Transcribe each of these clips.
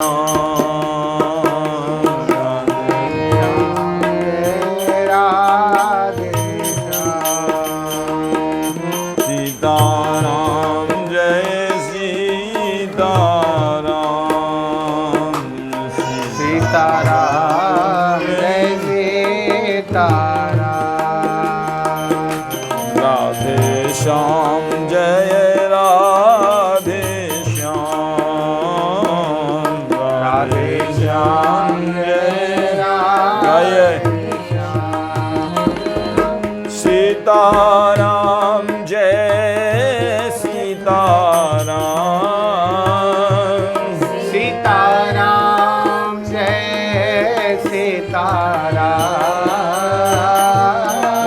सीताराम जय सीताराम, सीताराम जय सीताराम, राधे श्याम जय राधे श्याम, राधे श्याम जय राधे श्याम, सीताराम जय सीताराम, सीताराम जय सीताराम,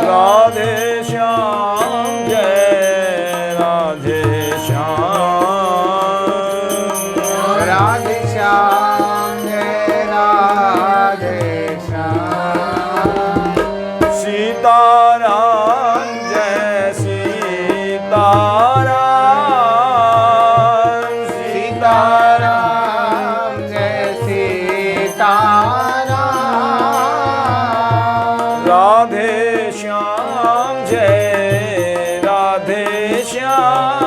राधे श्याम जय राधे श्याम, राधे श्याम जय राधे श्याम, सीताराम जय सीताराम, सीताराम जय सीताराम, राधे श्याम जय राधे श्याम,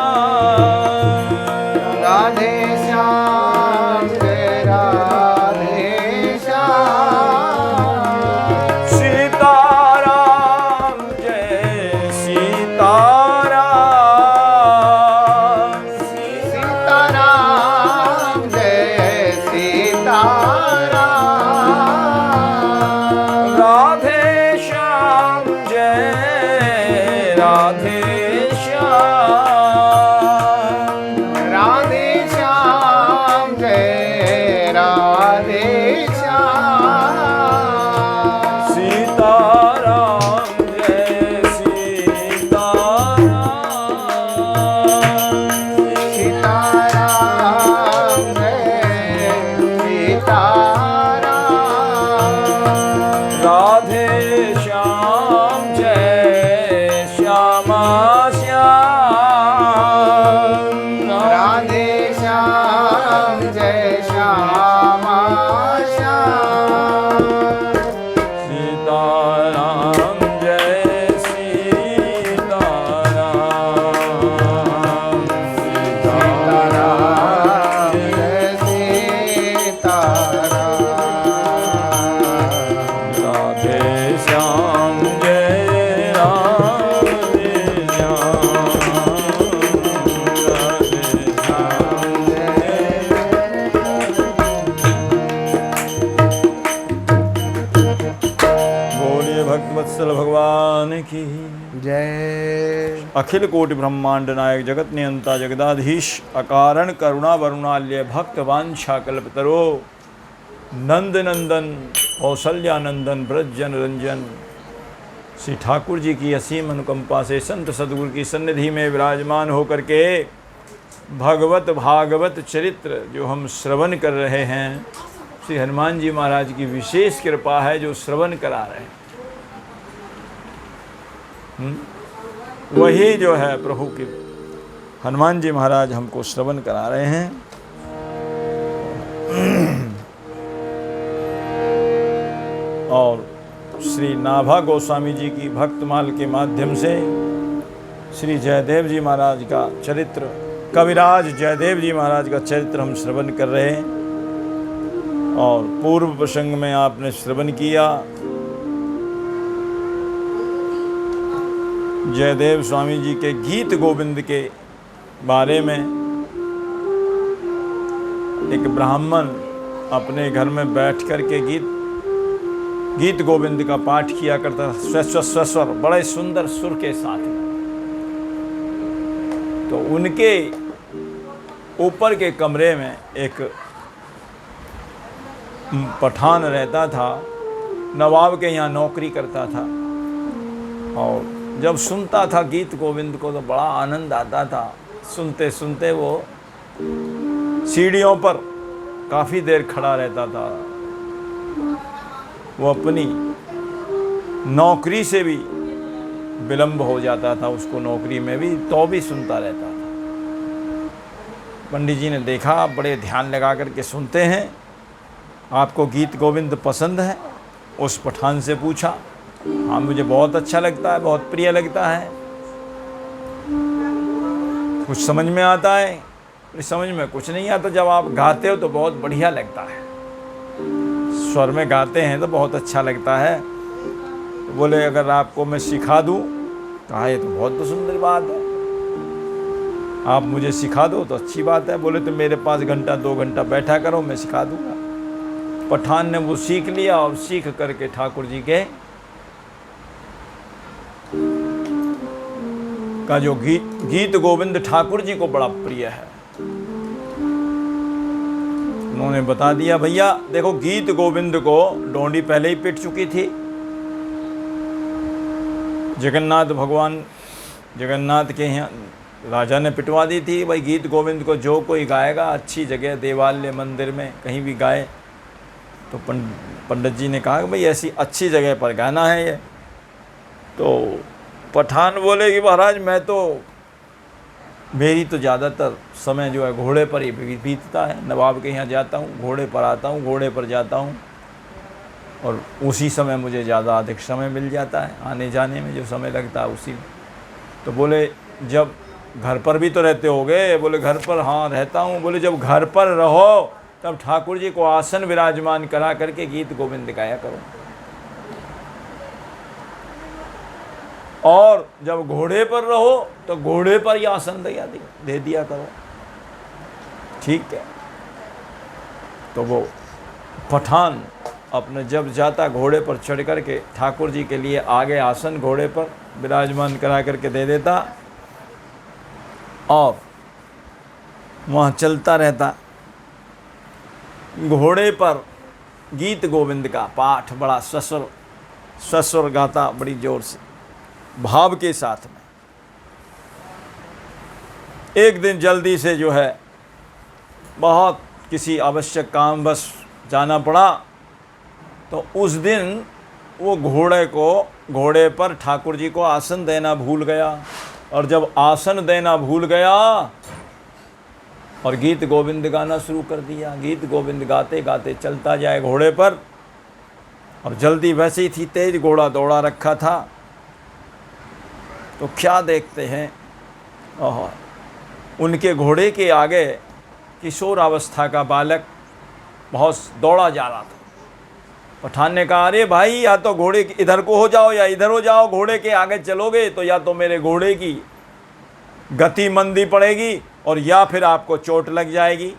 राधे श्याम जय राधे श्याम, सीताराम जय सीताराम, सीताराम जय सीताराम, राधे श्याम जय श्यामा श्याम, राधे श्याम जय श्यामा श्याम, सीताराम जय सीताराम, सीताराम जय सीताराम, राधे श्याम जय राधे श्याम, राधे बोलिए भक्तवत्सल भगवान की जय। अखिल कोटि ब्रह्मांड नायक जगत नियंता जगदाधीश अकारण करुणा वरुणाल्य भक्त वांछा कल्पतरो नंद नंदन कौशल्यानंदन ब्रजजन रंजन श्री ठाकुर जी की असीम अनुकंपा से संत सदगुरु की सन्निधि में विराजमान होकर के भगवत भागवत चरित्र जो हम श्रवण कर रहे हैं, श्री हनुमान जी महाराज की विशेष कृपा है जो श्रवण करा रहे हैं। वही जो है प्रभु के हनुमान जी महाराज हमको श्रवण करा रहे हैं। और श्री नाभा गोस्वामी जी की भक्तमाल के माध्यम से श्री जयदेव जी महाराज का चरित्र, कविराज जयदेव जी महाराज का चरित्र हम श्रवण कर रहे हैं। और पूर्व प्रसंग में आपने श्रवण किया जयदेव स्वामी जी के गीत गोविंद के बारे में। एक ब्राह्मण अपने घर में बैठ कर के गीत गोविंद का पाठ किया करता था, स्वस्वर बड़े सुंदर सुर के साथ। तो उनके ऊपर के कमरे में एक पठान रहता था, नवाब के यहाँ नौकरी करता था। और जब सुनता था गीत गोविंद को तो बड़ा आनंद आता था। सुनते सुनते वो सीढ़ियों पर काफ़ी देर खड़ा रहता था। वो अपनी नौकरी से भी विलंब हो जाता था उसको, नौकरी में भी तो भी सुनता रहता था। पंडित जी ने देखा आप बड़े ध्यान लगा करके सुनते हैं, आपको गीत गोविंद पसंद है? उस पठान से पूछा। हाँ, मुझे बहुत अच्छा लगता है, बहुत प्रिय लगता है। कुछ समझ में आता है? समझ में कुछ नहीं आता। जब आप गाते हो तो बहुत बढ़िया लगता है, स्वर में गाते हैं तो बहुत अच्छा लगता है। तो बोले अगर आपको मैं सिखा दूं? कहा ये तो बहुत सुंदर बात है, आप मुझे सिखा दो तो अच्छी बात है। बोले तो मेरे पास घंटा 2 घंटा बैठा करो, मैं सिखा दूंगा। पठान ने वो सीख लिया और सीख करके ठाकुर जी के का जो गीत गोविंद ठाकुर जी को बड़ा प्रिय है। उन्होंने बता दिया, भैया देखो गीत गोविंद को डोंडी पहले ही पिट चुकी थी। जगन्नाथ भगवान, जगन्नाथ के यहाँ राजा ने पिटवा दी थी। भाई गीत गोविंद को जो कोई गाएगा अच्छी जगह, देवालय मंदिर में कहीं भी गाए, तो पंडित जी ने कहा कि भाई ऐसी अच्छी जगह पर गाना है ये। तो पठान बोले कि महाराज मेरी तो ज़्यादातर समय जो है घोड़े पर ही बीतता है। नवाब के यहाँ जाता हूँ, घोड़े पर आता हूँ, घोड़े पर जाता हूँ, और उसी समय मुझे ज़्यादा अधिक समय मिल जाता है, आने जाने में जो समय लगता है उसी में। तो बोले जब घर पर भी तो रहते होगे? बोले घर पर हाँ रहता हूँ। बोले जब घर पर रहो तब ठाकुर जी को आसन विराजमान करा करके गीत गोविंद गाया करो, और जब घोड़े पर रहो तो घोड़े पर ही आसन दे दिया करो, ठीक है? तो वो पठान अपने जब जाता घोड़े पर चढ़ करके ठाकुर जी के लिए आगे आसन घोड़े पर विराजमान करा करके दे देता, और वहाँ चलता रहता। घोड़े पर गीत गोविंद का पाठ बड़ा सस्वर गाता, बड़ी जोर से भाव के साथ में। एक दिन जल्दी से जो है बहुत किसी आवश्यक काम बस जाना पड़ा, तो उस दिन वो घोड़े पर ठाकुर जी को आसन देना भूल गया। और जब आसन देना भूल गया और गीत गोविंद गाना शुरू कर दिया, गीत गोविंद गाते गाते चलता जाए घोड़े पर, और जल्दी वैसे ही थी, तेज घोड़ा दौड़ा रखा था। तो क्या देखते हैं, उनके घोड़े के आगे किशोरावस्था का बालक बहुत दौड़ा जा रहा था। पठान ने कहा, अरे भाई या तो घोड़े इधर को हो जाओ या इधर हो जाओ, घोड़े के आगे चलोगे तो या तो मेरे घोड़े की गति मंदी पड़ेगी और या फिर आपको चोट लग जाएगी,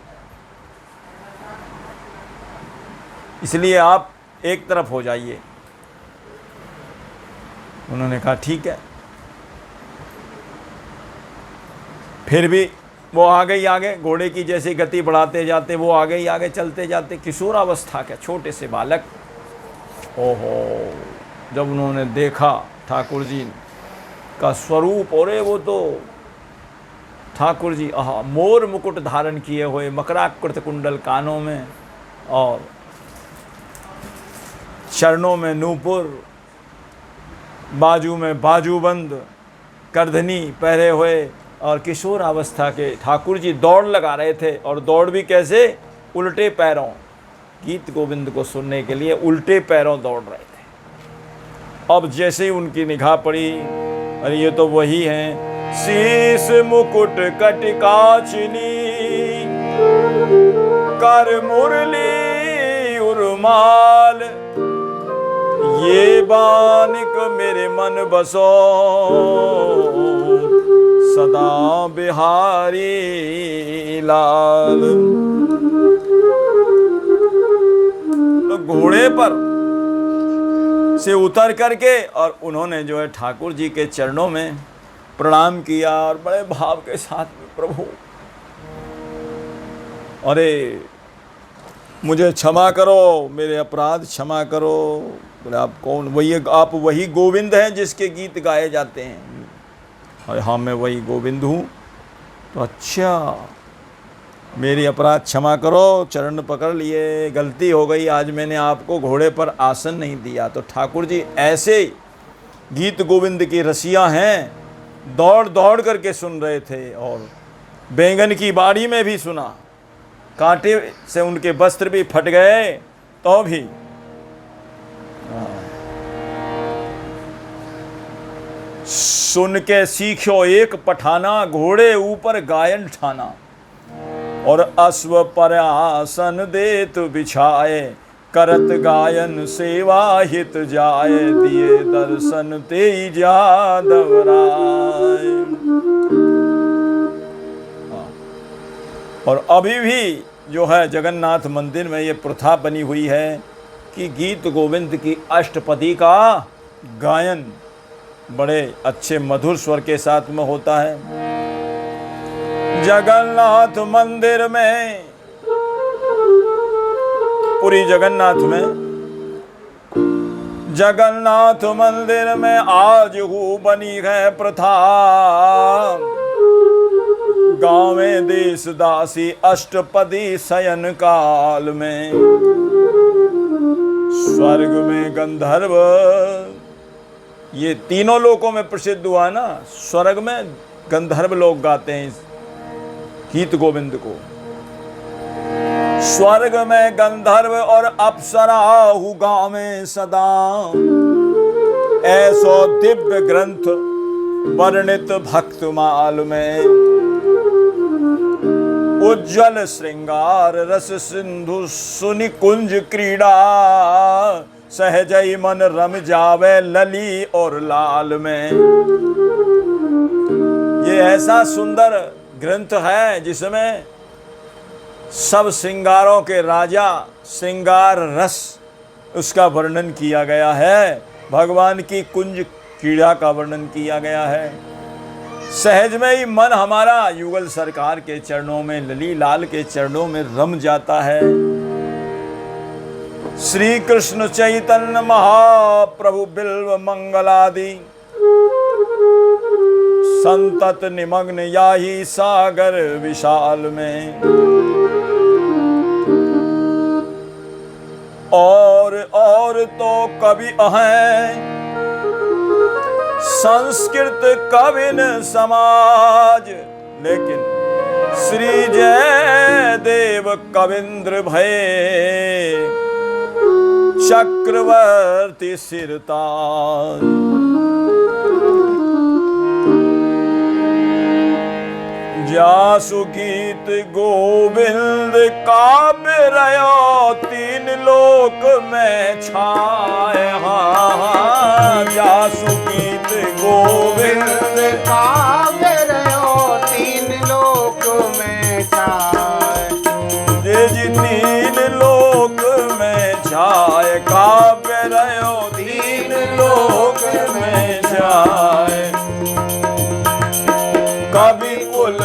इसलिए आप एक तरफ हो जाइए। उन्होंने कहा ठीक है। फिर भी वो आगे ही आगे, घोड़े की जैसी गति बढ़ाते जाते वो आगे ही आगे चलते जाते। किशोरावस्था के छोटे से बालक, ओहो, जब उन्होंने देखा ठाकुर जी का स्वरूप, और वो तो ठाकुर जी मोर मुकुट धारण किए हुए, मकराकृत कुंडल कानों में, और चरणों में नूपुर, बाजू में बाजूबंद, करधनी पहरे हुए, और किशोर अवस्था के ठाकुर जी दौड़ लगा रहे थे। और दौड़ भी कैसे? उल्टे पैरों, गीत गोविंद को सुनने के लिए उल्टे पैरों दौड़ रहे थे। अब जैसे ही उनकी निगाह पड़ी, अरे ये तो वही हैं, शीस मुकुट कटकाचिनी, कर मुरली उर्माल, ये बानिक मेरे मन बसो, सदा बिहारी लाल। तो घोड़े पर से उतर करके और उन्होंने जो है ठाकुर जी के चरणों में प्रणाम किया, और बड़े भाव के साथ में, प्रभु अरे मुझे क्षमा करो, मेरे अपराध क्षमा करो। बोले आप कौन? आप वही गोविंद हैं जिसके गीत गाए जाते हैं। अरे हाँ, मैं वही गोविंद हूँ। तो अच्छा, मेरी अपराध क्षमा करो, चरण पकड़ लिए, गलती हो गई, आज मैंने आपको घोड़े पर आसन नहीं दिया। तो ठाकुर जी ऐसे गीत गोविंद की रसिया हैं, दौड़ दौड़ करके सुन रहे थे, और बैंगन की बाड़ी में भी सुना, कांटे से उनके वस्त्र भी फट गए तो भी सुन के सीखो एक पठाना, घोड़े ऊपर गायन ठाना। और अश्व पर आसन देत बिछाए, करत गायन सेवा हित जाए, दिए दर्शन ते जादव राय। और अभी भी जो है जगन्नाथ मंदिर में ये प्रथा बनी हुई है कि गीत गोविंद की अष्टपदी का गायन बड़े अच्छे मधुर स्वर के साथ में होता है। जगन्नाथ मंदिर में, पुरी जगन्नाथ में, जगन्नाथ मंदिर में आज हूँ बनी है प्रथा, गावे देश दासी अष्टपदी शयन काल में। स्वर्ग में गंधर्व, ये तीनों लोकों में प्रसिद्ध हुआ ना, स्वर्ग में गंधर्व लोग गाते हैं इस गीत गोविंद को। स्वर्ग में गंधर्व और अप्सरा गावे सदा, ऐसो दिव्य ग्रंथ वर्णित भक्तमाल में। उज्जवल श्रृंगार रस सिंधु सुनि कुंज क्रीड़ा, सहजई मन रम जावे लली और लाल में। ये ऐसा सुंदर ग्रंथ है जिसमें सब श्रृंगारों के राजा श्रृंगार रस उसका वर्णन किया गया है, भगवान की कुंज क्रीड़ा का वर्णन किया गया है। सहज में ही मन हमारा युगल सरकार के चरणों में, लली लाल के चरणों में रम जाता है। श्री कृष्ण चैतन्य महाप्रभु बिल्व मंगलादि, संतत निमग्न याही सागर विशाल में। और तो कवि हैं संस्कृत कविन समाज, लेकिन श्री जय देव कविंद्र भये चक्रवर्ती सिरताज। जासु गीत गोविंद काव्य रयो, तीन लोक में छाए। जासु गीत गोविंद काव्य रयो, तीन लोक में छाए। जे जी तीन लोक में छाए, काव्य रयो तीन लोक में छाए। कवि कुल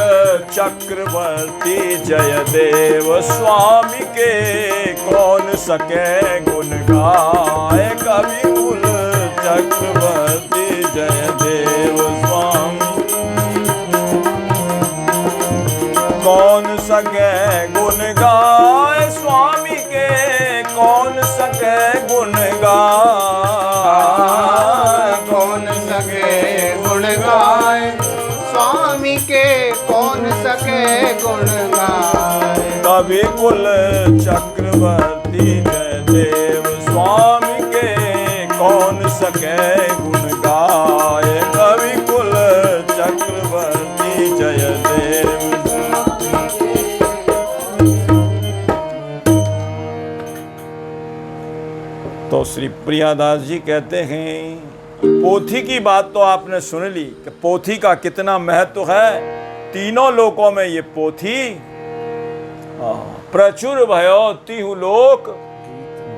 चक्रवर्ती जयदेव स्वामी के, कौन सके गुण गाए। कवि कुल चक्रवर्ती जयदेव स्वामी, कौन सके गुण गाए। स्वामी के कौन सके गुण गाए। कौन सके गुण गाए, स्वामी के कौन सके गुण गाए। कवि कुल चक्रवर्ती जयदेव स्वामी के, कौन सके गुण गाए। कवि कुल चक्रवर्ती जयदेव। तो श्री प्रियादास जी कहते हैं, पोथी की बात तो आपने सुन ली कि पोथी का कितना महत्व है। तीनों लोकों में ये पोथी प्रचुर भयो तिहु लोक,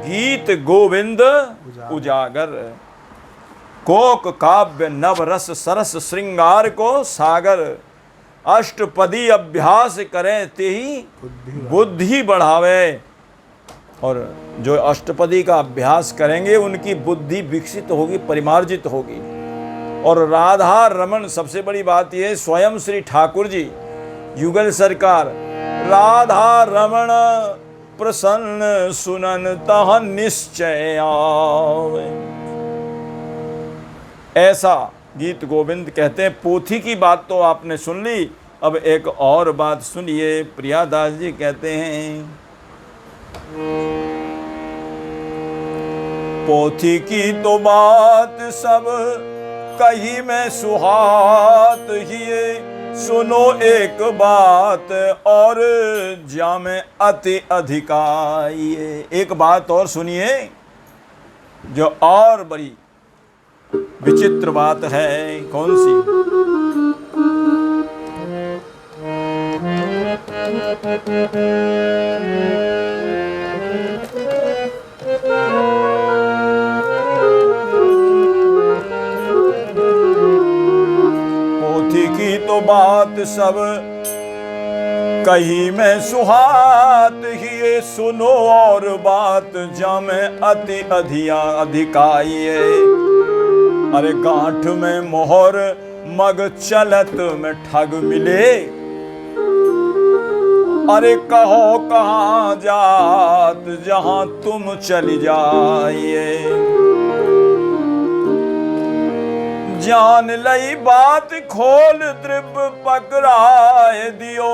गीत गोविंद उजागर। कोक काव्य नव रस सरस श्रृंगार को सागर, अष्टपदी अभ्यास करें तेही बुद्धि बढ़ावे। और जो अष्टपदी का अभ्यास करेंगे उनकी बुद्धि विकसित होगी, परिमार्जित होगी। और राधा रमन, सबसे बड़ी बात यह, स्वयं श्री ठाकुर जी युगल सरकार, राधा रमण प्रसन्न सुनन तह निश्चय आवे। ऐसा गीत गोविंद कहते हैं। पोथी की बात तो आपने सुन ली, अब एक और बात सुनिए, प्रियादास जी कहते हैं, पोथी की तो बात सब कही मैं सुहात ही, सुनो एक बात और जामे अति अधिकाई। एक बात और सुनिए जो और बड़ी विचित्र बात है। कौन सी? पोथी की तो बात सब कही मैं सुहात ही, सुनो और बात जामे अति अधिकाई। अरे गांठ में मोहर मग चलत में ठग मिले, अरे कहो कहाँ जात जहां तुम चली जाइए। जान लई बात खोल द्रिब पकड़ाए दियो,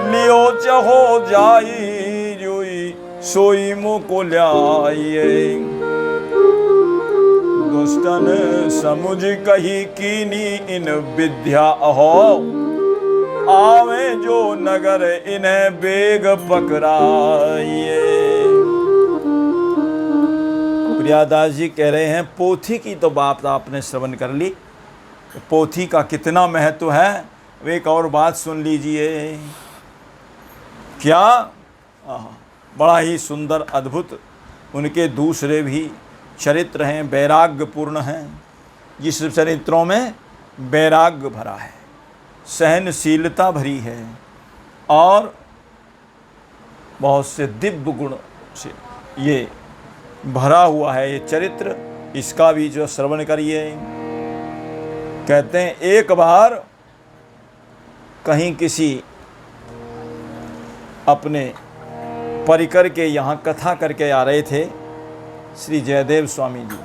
लियो चहो जाई जोई सोई मुको ल्याइए। दुष्टन समुझ कही कीनी इन विद्या अहो, आवे जो नगर इन्हें बेग पकड़ाइए। प्रियादास जी कह रहे हैं पोथी की तो बात आपने श्रवण कर ली, पोथी का कितना महत्व है। एक और बात सुन लीजिए। क्या? बड़ा ही सुंदर अद्भुत उनके दूसरे भी चरित्र हैं, वैराग्यपूर्ण हैं, जिस चरित्रों में वैराग्य भरा है, सहनशीलता भरी है और बहुत से दिव्य गुण से ये भरा हुआ है ये चरित्र। इसका भी जो श्रवण करिए। कहते हैं एक बार कहीं किसी अपने परिकर के यहाँ कथा करके आ रहे थे श्री जयदेव स्वामी जी,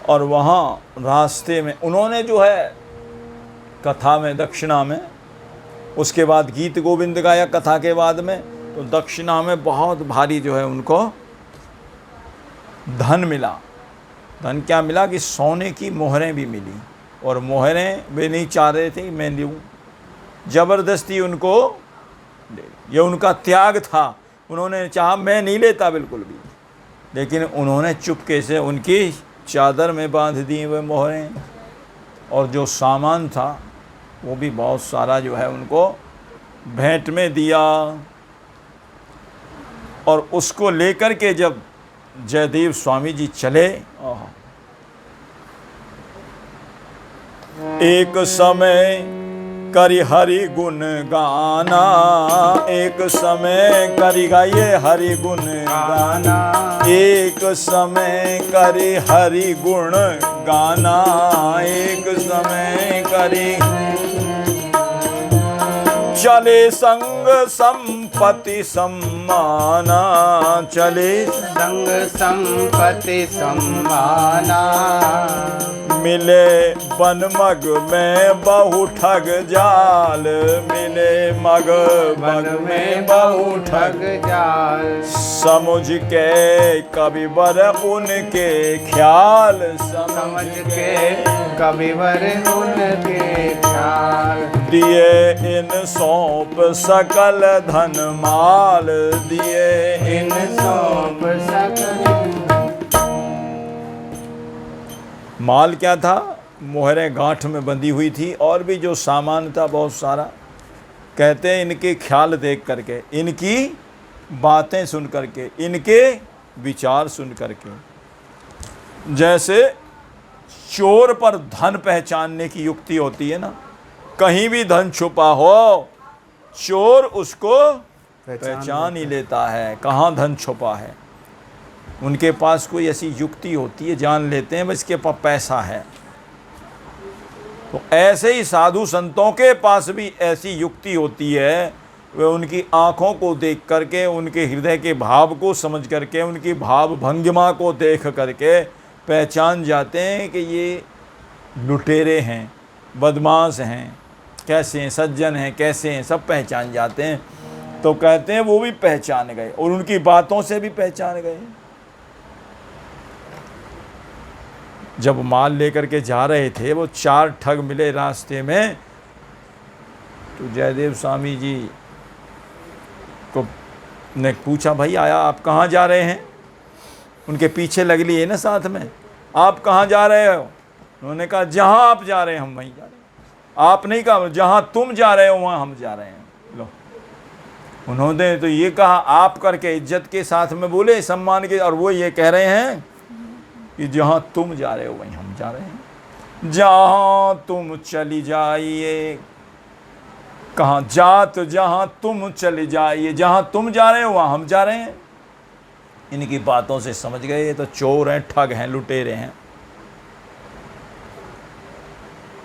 और वहाँ रास्ते में उन्होंने जो है कथा में दक्षिणा में, उसके बाद गीत गोविंद गाया कथा के बाद में, तो दक्षिणा में बहुत भारी जो है उनको धन मिला। धन क्या मिला कि सोने की मोहरें भी मिली, और मोहरें वे नहीं चाह रहे थे मैं लूँ, ज़बरदस्ती उनको, ये उनका त्याग था। उन्होंने चाहा मैं नहीं लेता बिल्कुल भी, लेकिन उन्होंने चुपके से उनकी चादर में बांध दी वे मोहरें, और जो सामान था वो भी बहुत सारा जो है उनको भेंट में दिया। और उसको लेकर के जब जयदेव स्वामी जी चले, एक समय करी हरि गुण गाना, एक समय करी गाइए हरि गुण गाना, एक समय करी हरि गुण गाना, एक समय करी चले संग संपत्ति सम्माना, चले संग संपत्ति सम्माना। मिले बन मग में बहु ठग जाल, मिले मग बन में बहु ठग जाल। समझ के कविवर उनके ख्याल, समझ के कविवर उनके ख्याल। दिए इन सौंप सकल धन माल, दिए इन सौंप सकल। माल क्या था? मोहरें गांठ में बंधी हुई थी, और भी जो सामान था बहुत सारा। कहते हैं इनके ख्याल देख करके, इनकी बातें सुन करके, इनके विचार सुन करके, जैसे चोर पर धन पहचानने की युक्ति होती है ना, कहीं भी धन छुपा हो चोर उसको पहचान ही लेता है कहाँ धन छुपा है। उनके पास कोई ऐसी युक्ति होती है, जान लेते हैं बस इसके पास पैसा है। तो ऐसे ही साधु संतों के पास भी ऐसी युक्ति होती है, वे उनकी आँखों को देख करके, उनके हृदय के भाव को समझ करके, उनकी भाव भंगिमा को देख करके पहचान जाते हैं कि ये लुटेरे हैं, बदमाश हैं, कैसे हैं, सज्जन हैं, कैसे हैं, सब पहचान जाते हैं। तो कहते हैं वो भी पहचान गए और उनकी बातों से भी पहचान गए। जब माल लेकर के जा रहे थे, वो 4 ठग मिले रास्ते में, तो जयदेव स्वामी जी को ने पूछा, भाई आया आप कहाँ जा रहे हैं? उनके पीछे लग लिए ना साथ में, आप कहाँ जा रहे हो? उन्होंने कहा जहाँ आप जा रहे हैं हम वहीं जा रहे हैं। आप नहीं कहा, जहाँ तुम जा रहे हो वहाँ हम जा रहे हैं। लो, उन्होंने तो ये कहा आप करके इज्जत के साथ में बोले, सम्मान के, और वो ये कह रहे हैं कि जहाँ तुम जा रहे हो वहीं हम जा रहे हैं। जहाँ तुम चली जाइए, कहाँ जात जहाँ तुम चले जाइए, जहाँ तुम जा रहे हो वहाँ हम जा रहे हैं। इनकी बातों से समझ गए ये तो चोर हैं, ठग हैं, लुटेरे हैं।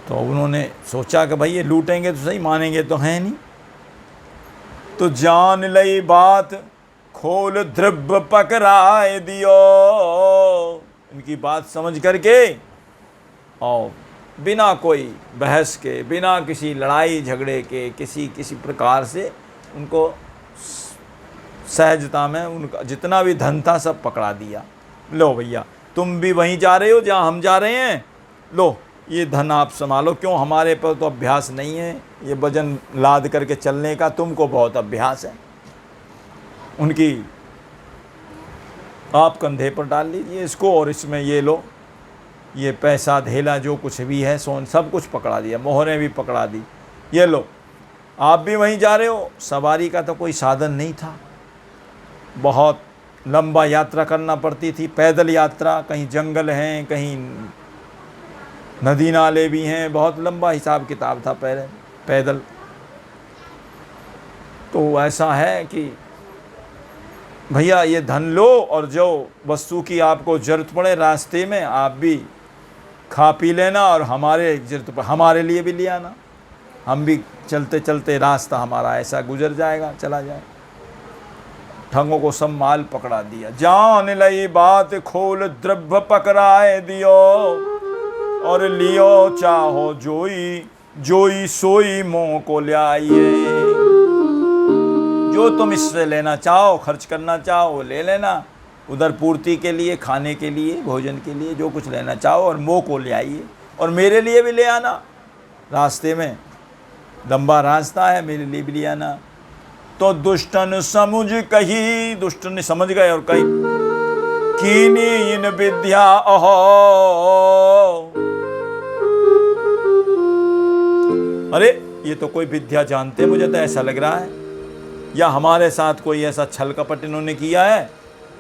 तो उन्होंने सोचा कि भाई ये लूटेंगे तो सही, मानेंगे तो हैं नहीं। तो जान लई बात खोल द्रव्य पकड़ाए दियो। इनकी बात समझ करके और बिना कोई बहस के, बिना किसी लड़ाई झगड़े के, किसी प्रकार से उनको सहजता में उनका जितना भी धन था सब पकड़ा दिया। लो भैया तुम भी वहीं जा रहे हो जहाँ हम जा रहे हैं, लो ये धन आप संभालो। क्यों, हमारे पर तो अभ्यास नहीं है ये वजन लाद करके चलने का, तुमको बहुत अभ्यास है। उनकी आप कंधे पर डाल लीजिए इसको, और इसमें ये लो, ये पैसा धेला जो कुछ भी है, सोन सब कुछ पकड़ा दिया, मोहरें भी पकड़ा दी। ये लो आप भी वहीं जा रहे हो। सवारी का तो कोई साधन नहीं था, बहुत लंबा यात्रा करना पड़ती थी, पैदल यात्रा, कहीं जंगल हैं, कहीं नदी नाले भी हैं, बहुत लंबा हिसाब किताब था पहले पैदल। तो ऐसा है कि भैया ये धन लो, और जो वस्तु की आपको ज़रूरत पड़े रास्ते में आप भी खा पी लेना, और हमारे ज़रूरत पर हमारे लिए भी ले आना। हम भी चलते चलते रास्ता हमारा ऐसा गुजर जाएगा, चला जाए। ठगों को सब माल पकड़ा दिया। जान लई बात खोल द्रव्य पकड़ाए दियो, और लियो चाहो जोई, जोई सोई मोह को ल्याइए। जो तुम इससे लेना चाहो, खर्च करना चाहो ले लेना, उधर पूर्ति के लिए, खाने के लिए, भोजन के लिए जो कुछ लेना चाहो, और मोह को ले आइए, और मेरे लिए भी ले आना। रास्ते में लंबा रास्ता है, मेरे लिए भी ले आना। तो दुष्टन समझ कही, दुष्ट ने समझ गए और कही, कीनी इन विद्या अहो। अरे ये तो कोई विद्या जानते, मुझे तो ऐसा लग रहा है, या हमारे साथ कोई ऐसा छल कपट इन्होंने किया है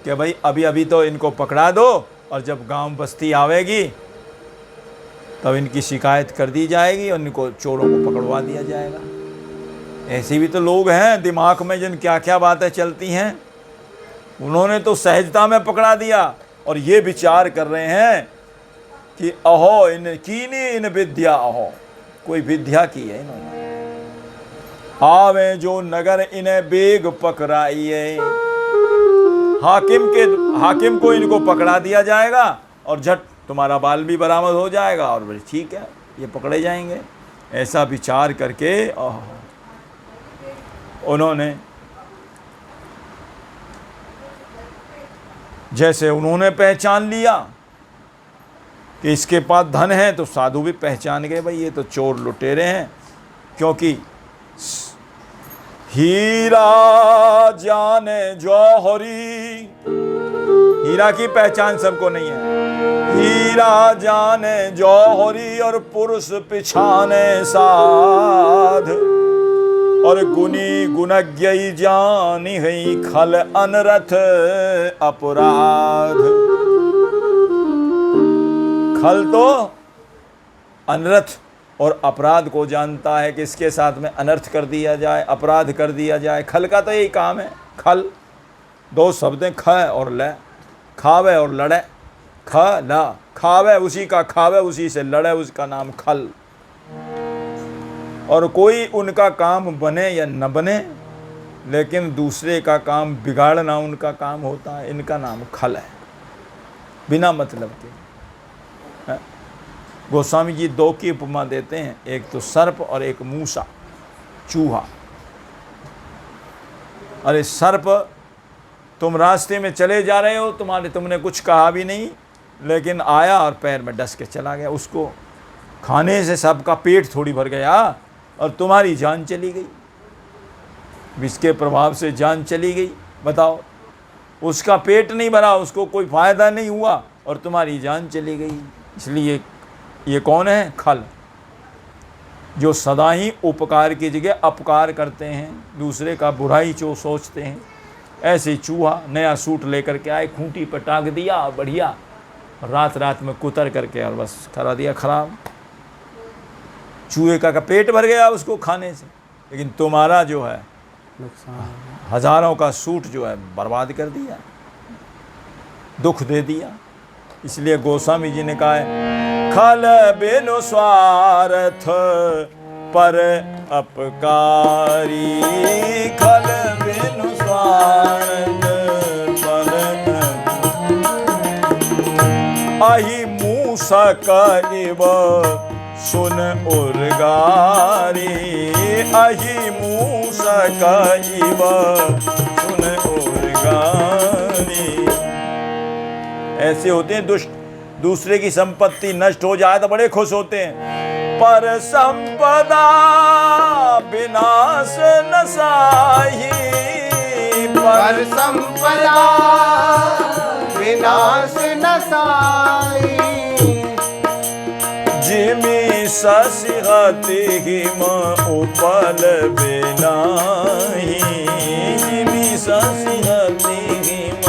कि भाई अभी अभी तो इनको पकड़ा दो, और जब गांव बस्ती आवेगी तब इनकी शिकायत कर दी जाएगी और इनको चोरों को पकड़वा दिया जाएगा। ऐसे भी तो लोग हैं दिमाग में जिन क्या क्या बातें चलती हैं। उन्होंने तो सहजता में पकड़ा दिया, और ये विचार कर रहे हैं कि अहो इन कीनी इन विद्या अहो, कोई विद्या की है इन्होंने। आवे जो नगर इन्हें बेग पकड़ाइए। हाकिम को इनको पकड़ा दिया जाएगा, और झट तुम्हारा बाल भी बरामद हो जाएगा, और बोले ठीक है ये पकड़े जाएंगे। ऐसा विचार करके उन्होंने, जैसे उन्होंने पहचान लिया कि इसके पास धन है, तो साधु भी पहचान गए भाई ये तो चोर लुटेरे हैं। क्योंकि हीरा जाने जौहरी, हीरा की पहचान सबको नहीं है। हीरा जाने जौहरी, और पुरुष पिछाने साध, और गुनी गुणज्ञ जानी है खल अनरथ अपराध। खल तो अनर्थ और अपराध को जानता है कि इसके साथ में अनर्थ कर दिया जाए, अपराध कर दिया जाए। खल का तो यही काम है। खल दो शब्द हैं, ख और ल, खावे और लड़े। ख ला, खावे उसी का खावे, उसी से लड़े, उसका नाम खल। और कोई उनका काम बने या न बने, लेकिन दूसरे का काम बिगाड़ना उनका काम होता है। इनका नाम खल है, बिना मतलब के। गोस्वामी जी दो की उपमा देते हैं, एक तो सर्प और एक मूसा, चूहा। अरे सर्प, तुम रास्ते में चले जा रहे हो, तुमने कुछ कहा भी नहीं, लेकिन आया और पैर में डस के चला गया। उसको खाने से सबका पेट थोड़ी भर गया और तुम्हारी जान चली गई, विष के प्रभाव से जान चली गई। बताओ, उसका पेट नहीं भरा, उसको कोई फायदा नहीं हुआ और तुम्हारी जान चली गई। इसलिए ये कौन है? खल, जो सदा ही उपकार की जगह अपकार करते हैं, दूसरे का बुराई जो सोचते हैं। ऐसे चूहा नया सूट लेकर के आए, खूंटी पर टांग दिया, बढ़िया, रात रात में कुतर करके और बस करा दिया खराब। चूहे का पेट भर गया उसको खाने से, लेकिन तुम्हारा जो है नुकसान, हजारों का सूट जो है बर्बाद कर दिया, दुख दे दिया। इसलिए गोस्वामी जी ने कहा है, खल बिनु स्वार्थ पर अपकारी, खल बिनु स्वार्थ पर अहि मूसक इव सुन उर्गारी, अहि मूसक इव सुन उर्गारी। ऐसे होते हैं दुष्ट, दूसरे की संपत्ति नष्ट हो जाए तो बड़े खुश होते हैं। पर संपदा विनाश न साही, पर संपदा विनाश न साई, जिमि ससिहति हिम उपल बिनाही, जिमि ससिहति हिम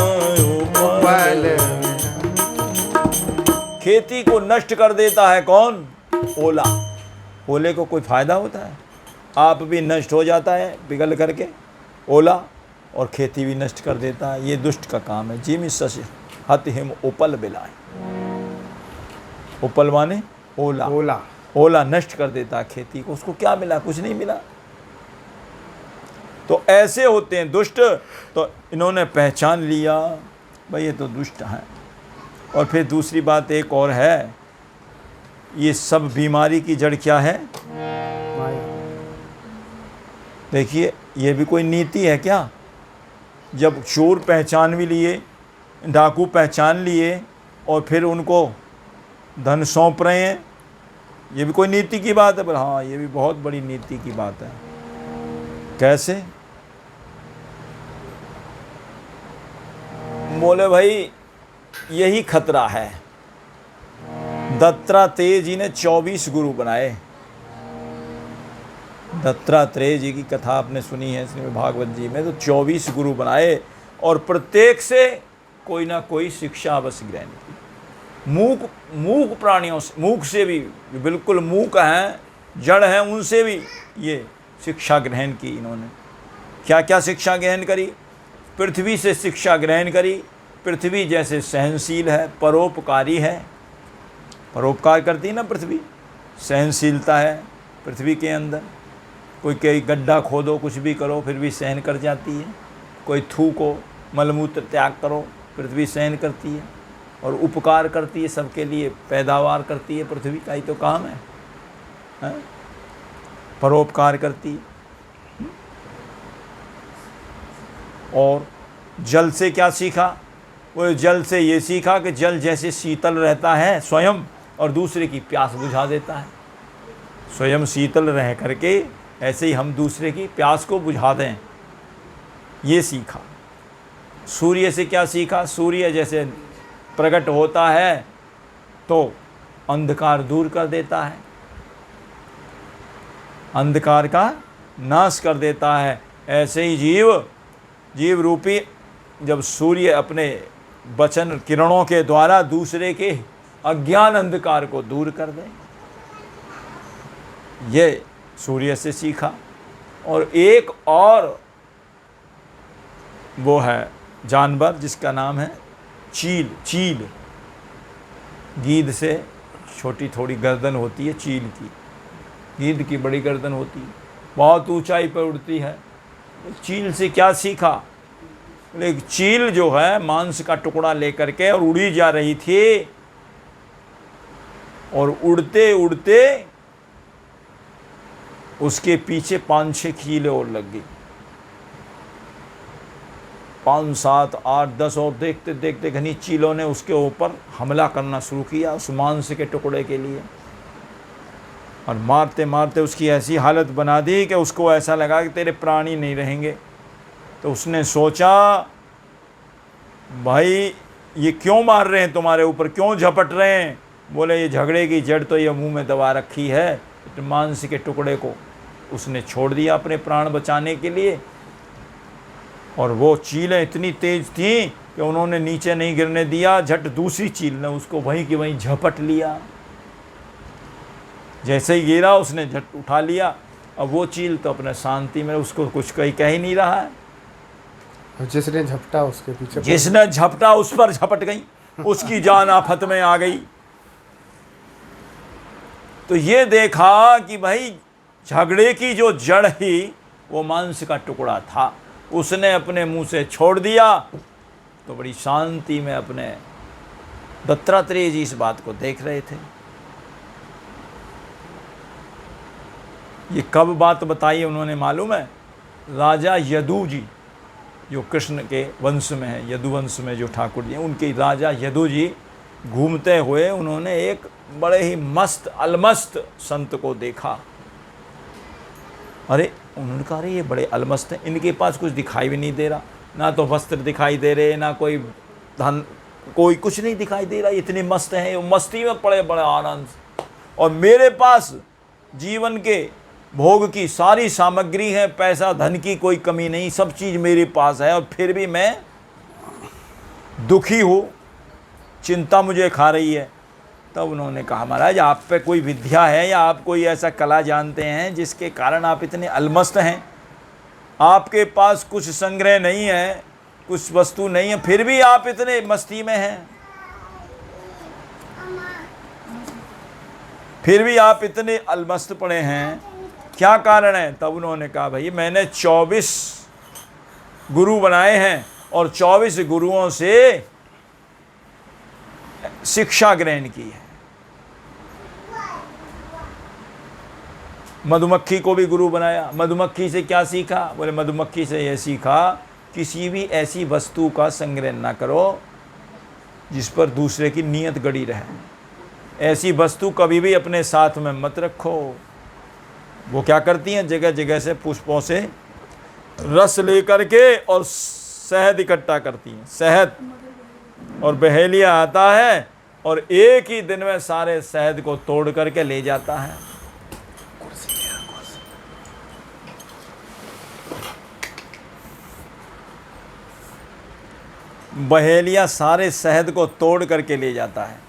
उपल। खेती को नष्ट कर देता है कौन? ओला। ओले को कोई फायदा होता है? आप भी नष्ट हो जाता है पिघल करके ओला, और खेती भी नष्ट कर देता है। ये दुष्ट का काम है। जिमि ससिहति हिम उपल बिलाय, उपल माने ओला। ओला, ओला नष्ट कर देता है खेती को। उसको क्या मिला? कुछ नहीं मिला। तो ऐसे होते हैं दुष्ट। तो इन्होंने पहचान लिया भाई ये तो दुष्ट हैं। और फिर दूसरी बात एक और है, ये सब बीमारी की जड़ क्या है? देखिए, ये भी कोई नीति है क्या? जब चोर पहचान भी लिए, डाकू पहचान लिए और फिर उनको धन सौंप रहे हैं, ये भी कोई नीति की बात है? पर हाँ, ये भी बहुत बड़ी नीति की बात है। कैसे? बोले भाई यही खतरा है। दत्तात्रेय जी ने 24 गुरु बनाए। दत्तात्रेय जी की कथा आपने सुनी है श्रीमद् भागवत जी में। तो 24 गुरु बनाए और प्रत्येक से कोई ना कोई शिक्षा अवश्य ग्रहण की। मूक प्राणियों से, मूक से भी, जो बिल्कुल मूक हैं, जड़ हैं, उनसे भी ये शिक्षा ग्रहण की इन्होंने। क्या क्या शिक्षा ग्रहण करी? पृथ्वी से शिक्षा ग्रहण करी। पृथ्वी जैसे सहनशील है, परोपकारी है, परोपकार करती है ना पृथ्वी, सहनशीलता है पृथ्वी के अंदर। कोई कहीं गड्ढा खोदो, कुछ भी करो, फिर भी सहन कर जाती है। कोई थूको, मलमूत्र त्याग करो, पृथ्वी सहन करती है और उपकार करती है, सबके लिए पैदावार करती है। पृथ्वी का ही तो काम है, परोपकार करती है। और जल से क्या सीखा? वो जल से ये सीखा कि जल जैसे शीतल रहता है स्वयं और दूसरे की प्यास बुझा देता है। स्वयं शीतल रह करके ऐसे ही हम दूसरे की प्यास को बुझा दें, ये सीखा। सूर्य से क्या सीखा? सूर्य जैसे प्रकट होता है तो अंधकार दूर कर देता है, अंधकार का नाश कर देता है। ऐसे ही जीव रूपी जब सूर्य अपने वचन किरणों के द्वारा दूसरे के अज्ञान अंधकार को दूर कर दे, ये सूर्य से सीखा। और एक और वो है जानवर जिसका नाम है चील। गीद से छोटी थोड़ी गर्दन होती है चील की, गीद की बड़ी गर्दन होती है, बहुत ऊंचाई पर उड़ती है। चील से क्या सीखा? लेकिन चील जो है मांस का टुकड़ा लेकर के और उड़ी जा रही थी, और उड़ते उड़ते उसके पीछे 5-6 कीले और लग गई। 5, 7, 8, 10 और देखते देखते घनी चीलों ने उसके ऊपर हमला करना शुरू किया उस मांस के टुकड़े के लिए, और मारते मारते उसकी ऐसी हालत बना दी कि उसको ऐसा लगा कि तेरे प्राण ही नहीं रहेंगे। तो उसने सोचा, भाई ये क्यों मार रहे हैं तुम्हारे ऊपर, क्यों झपट रहे हैं? बोले ये झगड़े की जड़ तो ये मुंह में दबा रखी है। तो मांस के टुकड़े को उसने छोड़ दिया अपने प्राण बचाने के लिए, और वो चीलें इतनी तेज थीं कि उन्होंने नीचे नहीं गिरने दिया। झट दूसरी चील ने उसको वहीं की वहीं झपट लिया। जैसे ही गिरा उसने झट उठा लिया। अब वो चील तो अपने शांति में, उसको कुछ कहीं कह ही नहीं रहा है। जिसने झपटा उसके पीछे, जिसने झपटा उस पर झपट गई, उसकी जान आफत में आ गई। तो ये देखा कि भाई झगड़े की जो जड़ ही वो मांस का टुकड़ा था, उसने अपने मुंह से छोड़ दिया। तो बड़ी शांति में अपने दत्तात्रेय जी इस बात को देख रहे थे। ये कब बात बताई उन्होंने मालूम है? राजा यदु जी, जो कृष्ण के वंश में है, यदुवंश में जो ठाकुर जी हैं, उनके राजा यदु जी घूमते हुए उन्होंने एक बड़े ही मस्त अलमस्त संत को देखा। अरे उन्होंने कहा, अरे ये बड़े अलमस्त हैं, इनके पास कुछ दिखाई भी नहीं दे रहा, ना तो वस्त्र दिखाई दे रहे, ना कोई धन, कोई कुछ नहीं दिखाई दे रहा, इतने मस्त हैं, वो मस्ती में पड़े बड़े आनंद। और मेरे पास जीवन के भोग की सारी सामग्री है, पैसा धन की कोई कमी नहीं, सब चीज़ मेरे पास है, और फिर भी मैं दुखी हूँ, चिंता मुझे खा रही है। तब उन्होंने कहा, महाराज आप पे कोई विद्या है या आप कोई ऐसा कला जानते हैं जिसके कारण आप इतने अलमस्त हैं? आपके पास कुछ संग्रह नहीं है, कुछ वस्तु नहीं है, फिर भी आप इतने मस्ती में हैं, फिर भी आप इतने अलमस्त पड़े हैं, क्या कारण है? तब उन्होंने कहा, भाई मैंने 24 गुरु बनाए हैं और 24 गुरुओं से शिक्षा ग्रहण की है। मधुमक्खी को भी गुरु बनाया। मधुमक्खी से क्या सीखा? बोले मधुमक्खी से यह सीखा, किसी भी ऐसी वस्तु का संग्रह ना करो जिस पर दूसरे की नीयत गड़ी रहे। ऐसी वस्तु कभी भी अपने साथ में मत रखो। वो क्या करती हैं, जगह जगह से पुष्पों से रस लेकर के और शहद इकट्ठा करती हैं, शहद, और बहेलिया आता है और एक ही दिन में सारे शहद को तोड़ करके ले जाता है। बहेलिया सारे शहद को तोड़ करके ले जाता है।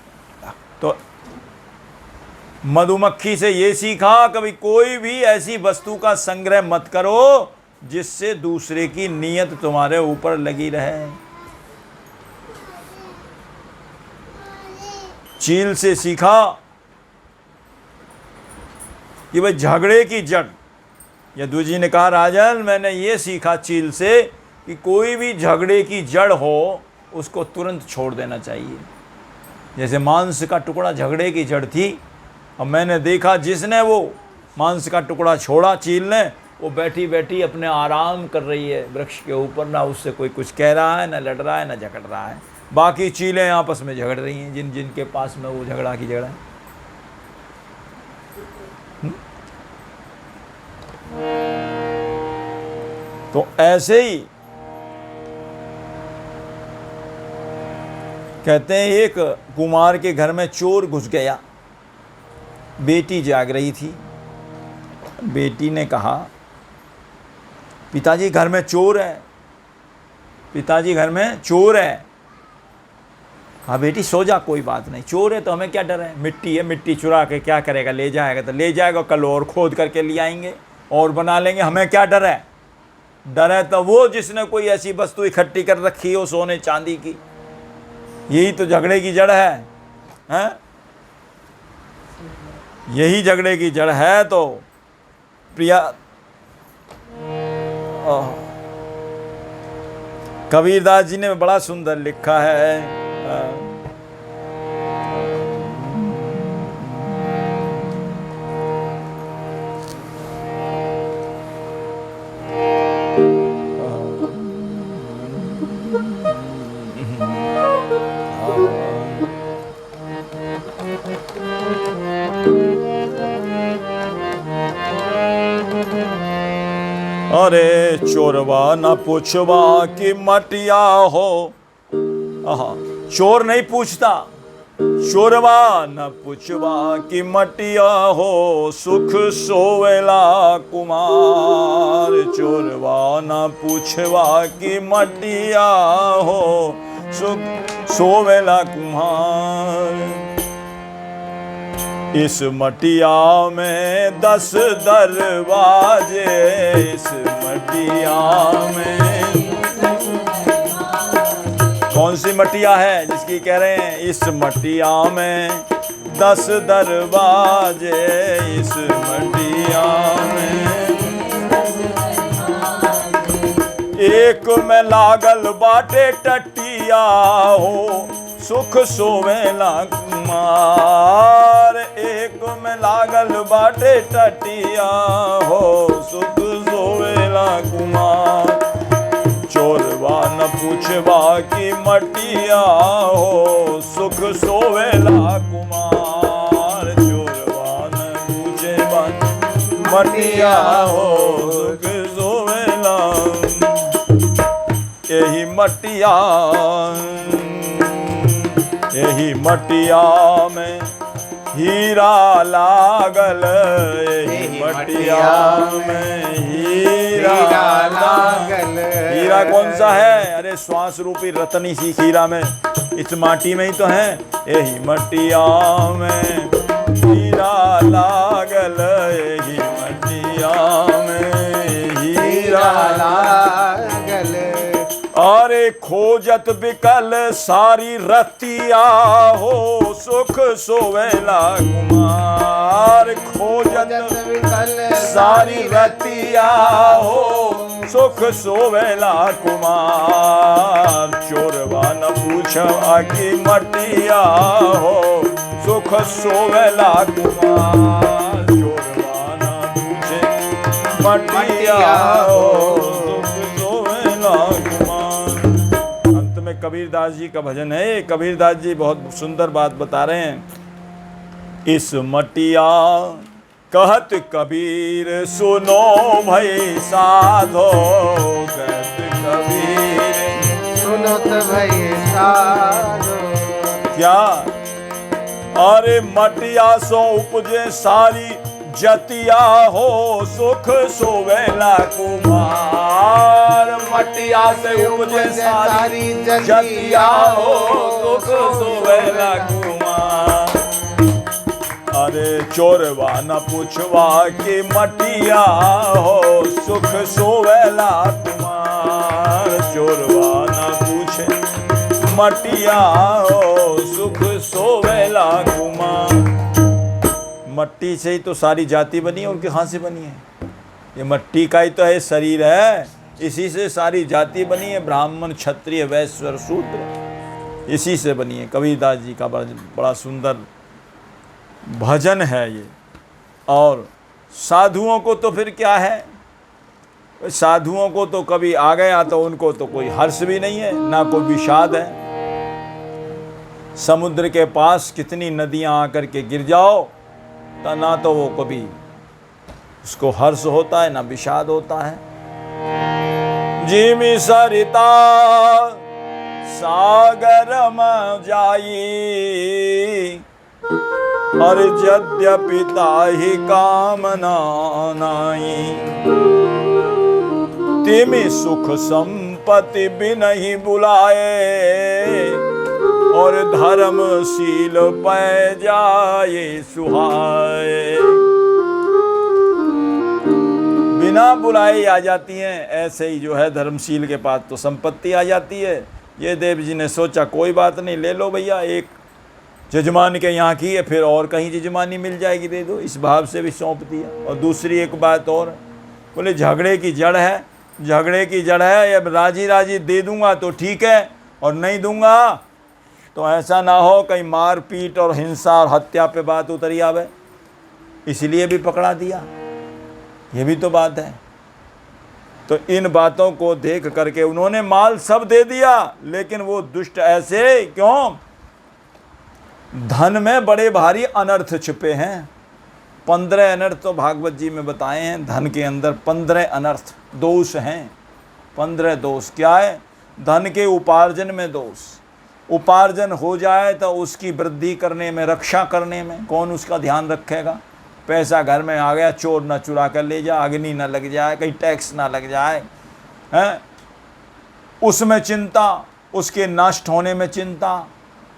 तो मधुमक्खी से ये सीखा, कभी कोई भी ऐसी वस्तु का संग्रह मत करो जिससे दूसरे की नीयत तुम्हारे ऊपर लगी रहे। चील से सीखा कि भाई झगड़े की जड़, यदु जी ने कहा, राजन मैंने ये सीखा चील से कि कोई भी झगड़े की जड़ हो उसको तुरंत छोड़ देना चाहिए। जैसे मांस का टुकड़ा झगड़े की जड़ थी, और मैंने देखा जिसने वो मांस का टुकड़ा छोड़ा चील ने, वो बैठी बैठी अपने आराम कर रही है वृक्ष के ऊपर, ना उससे कोई कुछ कह रहा है, ना लड़ रहा है, ना झगड़ रहा है। बाकी चीलें आपस में झगड़ रही हैं, जिन जिनके पास में वो झगड़ा की जड़ है। तो ऐसे ही कहते हैं, एक कुमार के घर में चोर घुस गया। बेटी जाग रही थी। बेटी ने कहा, पिताजी घर में चोर है, पिताजी घर में चोर है। हाँ बेटी सो जा, कोई बात नहीं, चोर है तो हमें क्या डर है, मिट्टी है, मिट्टी चुरा के क्या करेगा, ले जाएगा तो ले जाएगा, कल और खोद करके ले आएंगे और बना लेंगे, हमें क्या डर है। डर है तो वो जिसने कोई ऐसी वस्तु इकट्ठी कर रखी हो सोने चांदी की, यही तो झगड़े की जड़ है, हैं? यही झगड़े की जड़ है। तो प्रिया कबीरदास जी ने बड़ा सुंदर लिखा है, चोरवा न पूछवा कि मटिया हो। आहा, चोर नहीं पूछता, चोरवा न पूछवा कि मटिया हो, सुख सोवेला कुमार। चोरवा न पूछवा कि मटिया हो, सुख सोवेला कुमार। इस मटिया में 10 दरवाजे, इस मटिया में। कौन सी मटिया है जिसकी कह रहे हैं? इस मटिया में 10 दरवाजे, इस मटिया में। एक में लागल बाटे टटिया हो, सुख सोवेला कुमार। एक में लागल बाटे टटिया हो, सुख सोवेला कुमार। चोरवा न पूछवा कि मटिया हो, सुख सोवेला कुमार। चोरवा न पूछवा मटिया हो, सुख सोवेला। यही मटिया, यही मटिया में हीरा लागल, यही मटिया में हीरा लागल। हीरा कौन सा है? अरे श्वास रूपी रत्नी सी हीरा में, इस माटी में ही तो है। यही मटिया में हीरा लागल, यही मटिया में हीरा लागल। अरे खोजत बिकल सारी रतिया हो, सुख सोवेला कुमार। खोजत बिकल सारी रतिया हो, सुख सोवेला कुमार। चोरवा न पूछवा कि मटिया हो, सुख सोवेला कुमार। चोरवा न पूछे मटिया हो, सुख सोवेला कुमार। में कबीरदास जी का भजन है। कबीरदास जी बहुत सुंदर बात बता रहे हैं। इस मटिया कहत कबीर सुनो भई साधो, कहत कबीर सुनो तो भई साधो। क्या? अरे मटिया सो उपजे सारी जतिया हो, सुख सोवेला कुमार। मटिया से उपजे सारी जतिया हो, सुख सोवेला कुमार। अरे चोरवा न पूछवा कि मटिया हो, सुख सोवेला कुमार। चोरवा न पूछे मटिया हो, सुख सोवेला कुमार। मट्टी से ही तो सारी जाति बनी है, उनके कहाँ से बनी है? ये मट्टी का ही तो है शरीर है, इसी से सारी जाति बनी है। ब्राह्मण क्षत्रिय वैश्य शूद्र इसी से बनी है। कबीरदास जी का बड़ा सुंदर भजन है ये। और साधुओं को तो फिर क्या है? साधुओं को तो कभी आ गया तो उनको तो कोई हर्ष भी नहीं है, ना कोई विषाद है। समुद्र के पास कितनी नदियां आकर के गिर जाओ तो ना तो वो कभी उसको हर्ष होता है ना विषाद होता है। जिमि सरिता सागर में जाई, और यद्यपि ताहि कामना नाई। तिमि सुख संपत्ति बिनहि बुलाए, और धर्मशील पै जाए सुहाए। बिना बुलाए आ जाती हैं, ऐसे ही जो है धर्मशील के पास तो संपत्ति आ जाती है। ये देव जी ने सोचा कोई बात नहीं, ले लो भैया, एक जजमान के यहाँ की है, फिर और कहीं जजमानी मिल जाएगी, दे दो। इस भाव से भी सौंप दिया। और दूसरी एक बात और, बोले झगड़े की जड़ है, झगड़े की जड़ है, अब राजी राजी दे दूंगा तो ठीक है, और नहीं दूंगा तो ऐसा ना हो कहीं मार पीट और हिंसा और हत्या पे बात उतरी आवे, इसलिए भी पकड़ा दिया। ये भी तो बात है। तो इन बातों को देख करके उन्होंने माल सब दे दिया, लेकिन वो दुष्ट ऐसे क्यों? धन में बड़े भारी अनर्थ छिपे हैं। 15 अनर्थ तो भागवत जी में बताए हैं। धन के अंदर 15 अनर्थ दोष हैं। 15 दोष क्या है? धन के उपार्जन में दोष। उपार्जन हो जाए तो उसकी वृद्धि करने में, रक्षा करने में कौन उसका ध्यान रखेगा? पैसा घर में आ गया, चोर ना चुरा कर ले जाए, अग्नि ना लग जाए, कहीं टैक्स ना लग जाए, हैं? उसमें चिंता, उसके नष्ट होने में चिंता,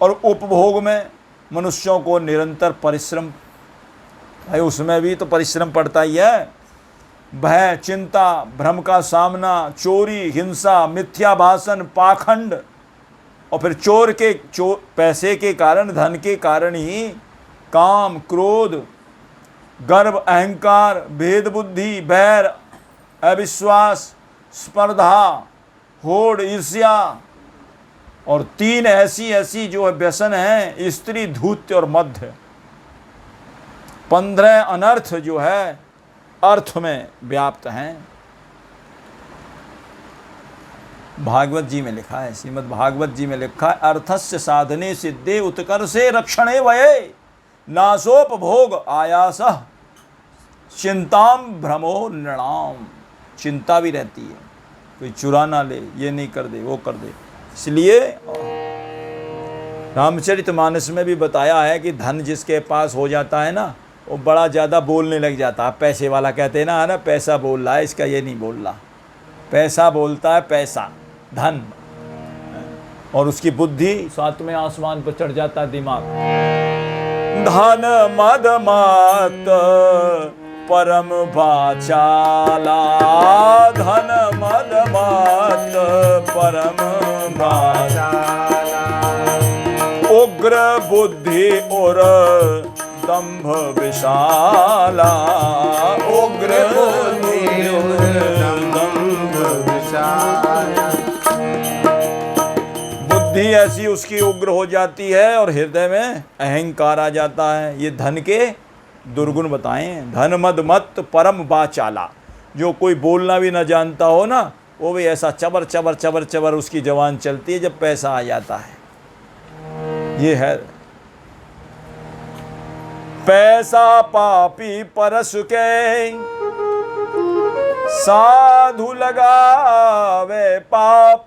और उपभोग में मनुष्यों को निरंतर परिश्रम। भाई उसमें भी तो परिश्रम पड़ता ही है। भय, चिंता, भ्रम का सामना, चोरी, हिंसा, मिथ्या भाषण, पाखंड, और फिर पैसे के कारण, धन के कारण ही काम, क्रोध, गर्व, अहंकार, भेद बुद्धि, बैर, अविश्वास, स्पर्धा, होड़, ईर्ष्या, और 3 ऐसी जो है व्यसन है, स्त्री, धूर्त और मध्य। 15 अनर्थ जो है अर्थ में व्याप्त हैं। भागवत जी में लिखा है, श्रीमद् भागवत जी में लिखा है, अर्थस्य साधने सिद्धे उत्कर्षे रक्षणे वये नाशोपभोग आयासः चिंताम भ्रमो नृणाम। चिंता भी रहती है, कोई चुरा ना ले, ये नहीं कर दे, वो कर दे। इसलिए रामचरितमानस में भी बताया है कि धन जिसके पास हो जाता है ना, वो बड़ा ज़्यादा बोलने लग जाता है। पैसे वाला कहते हैं ना, पैसा बोल रहा है, इसका ये नहीं बोल रहा। पैसा बोलता है, पैसा, धन, और उसकी बुद्धि 7वें आसमान पर चढ़ जाता है, दिमाग। धन मद मात परम वाचाला, धन मद मात परम वाचाला, उग्र बुद्धि और दंभ विशाला, उग्र बुद्धि और दंभ विशाला। बुद्धि ऐसी उसकी उग्र हो जाती है और हृदय में अहंकार आ जाता है। ये धन के दुर्गुण बताएं। धन मद मत परम वाचाला, जो कोई बोलना भी ना जानता हो ना, वो भी ऐसा चबर चबर चबर चबर उसकी जवान चलती है जब पैसा आ जाता है। ये है पैसा पापी परस के साधु लगावे पाप।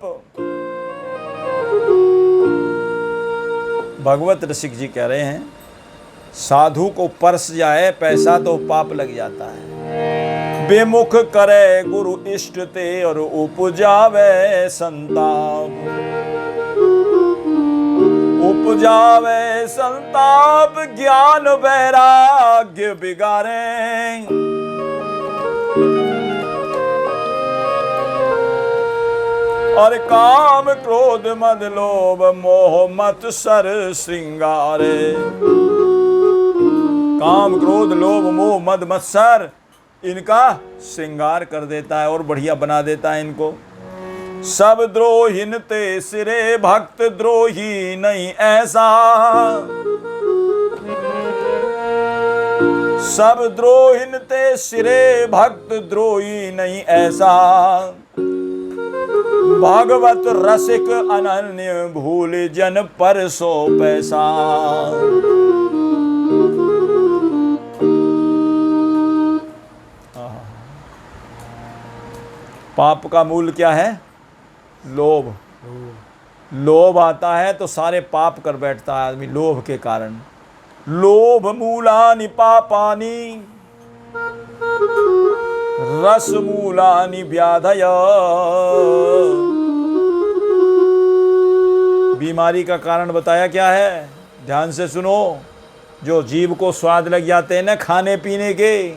भगवत रसिक जी कह रहे हैं, साधु को परस जाए पैसा तो पाप लग जाता है। बेमुख करे गुरु इष्ट ते और उपजावे संताप, उपजावे संताप ज्ञान वैराग्य बिगाड़े। और काम क्रोध मद लोभ मोह मत सर श्रृंगारे। काम क्रोध लोभ मोह मद मत्सर इनका श्रृंगार कर देता है और बढ़िया बना देता है इनको। सब द्रोहिन ते सिरे भक्त द्रोही नहीं ऐसा, सब द्रोहिन ते सिरे भक्त द्रोही नहीं ऐसा। भागवत रसिक अनन्य भूल जन पर सो पैसा। पाप का मूल क्या है? लोभ। लोभ आता है तो सारे पाप कर बैठता है आदमी, लोभ के कारण। लोभ मूलानि पापानि रस मूलानि व्याधय। बीमारी का कारण बताया क्या है? ध्यान से सुनो। जो जीव को स्वाद लग जाते हैं ना खाने पीने के,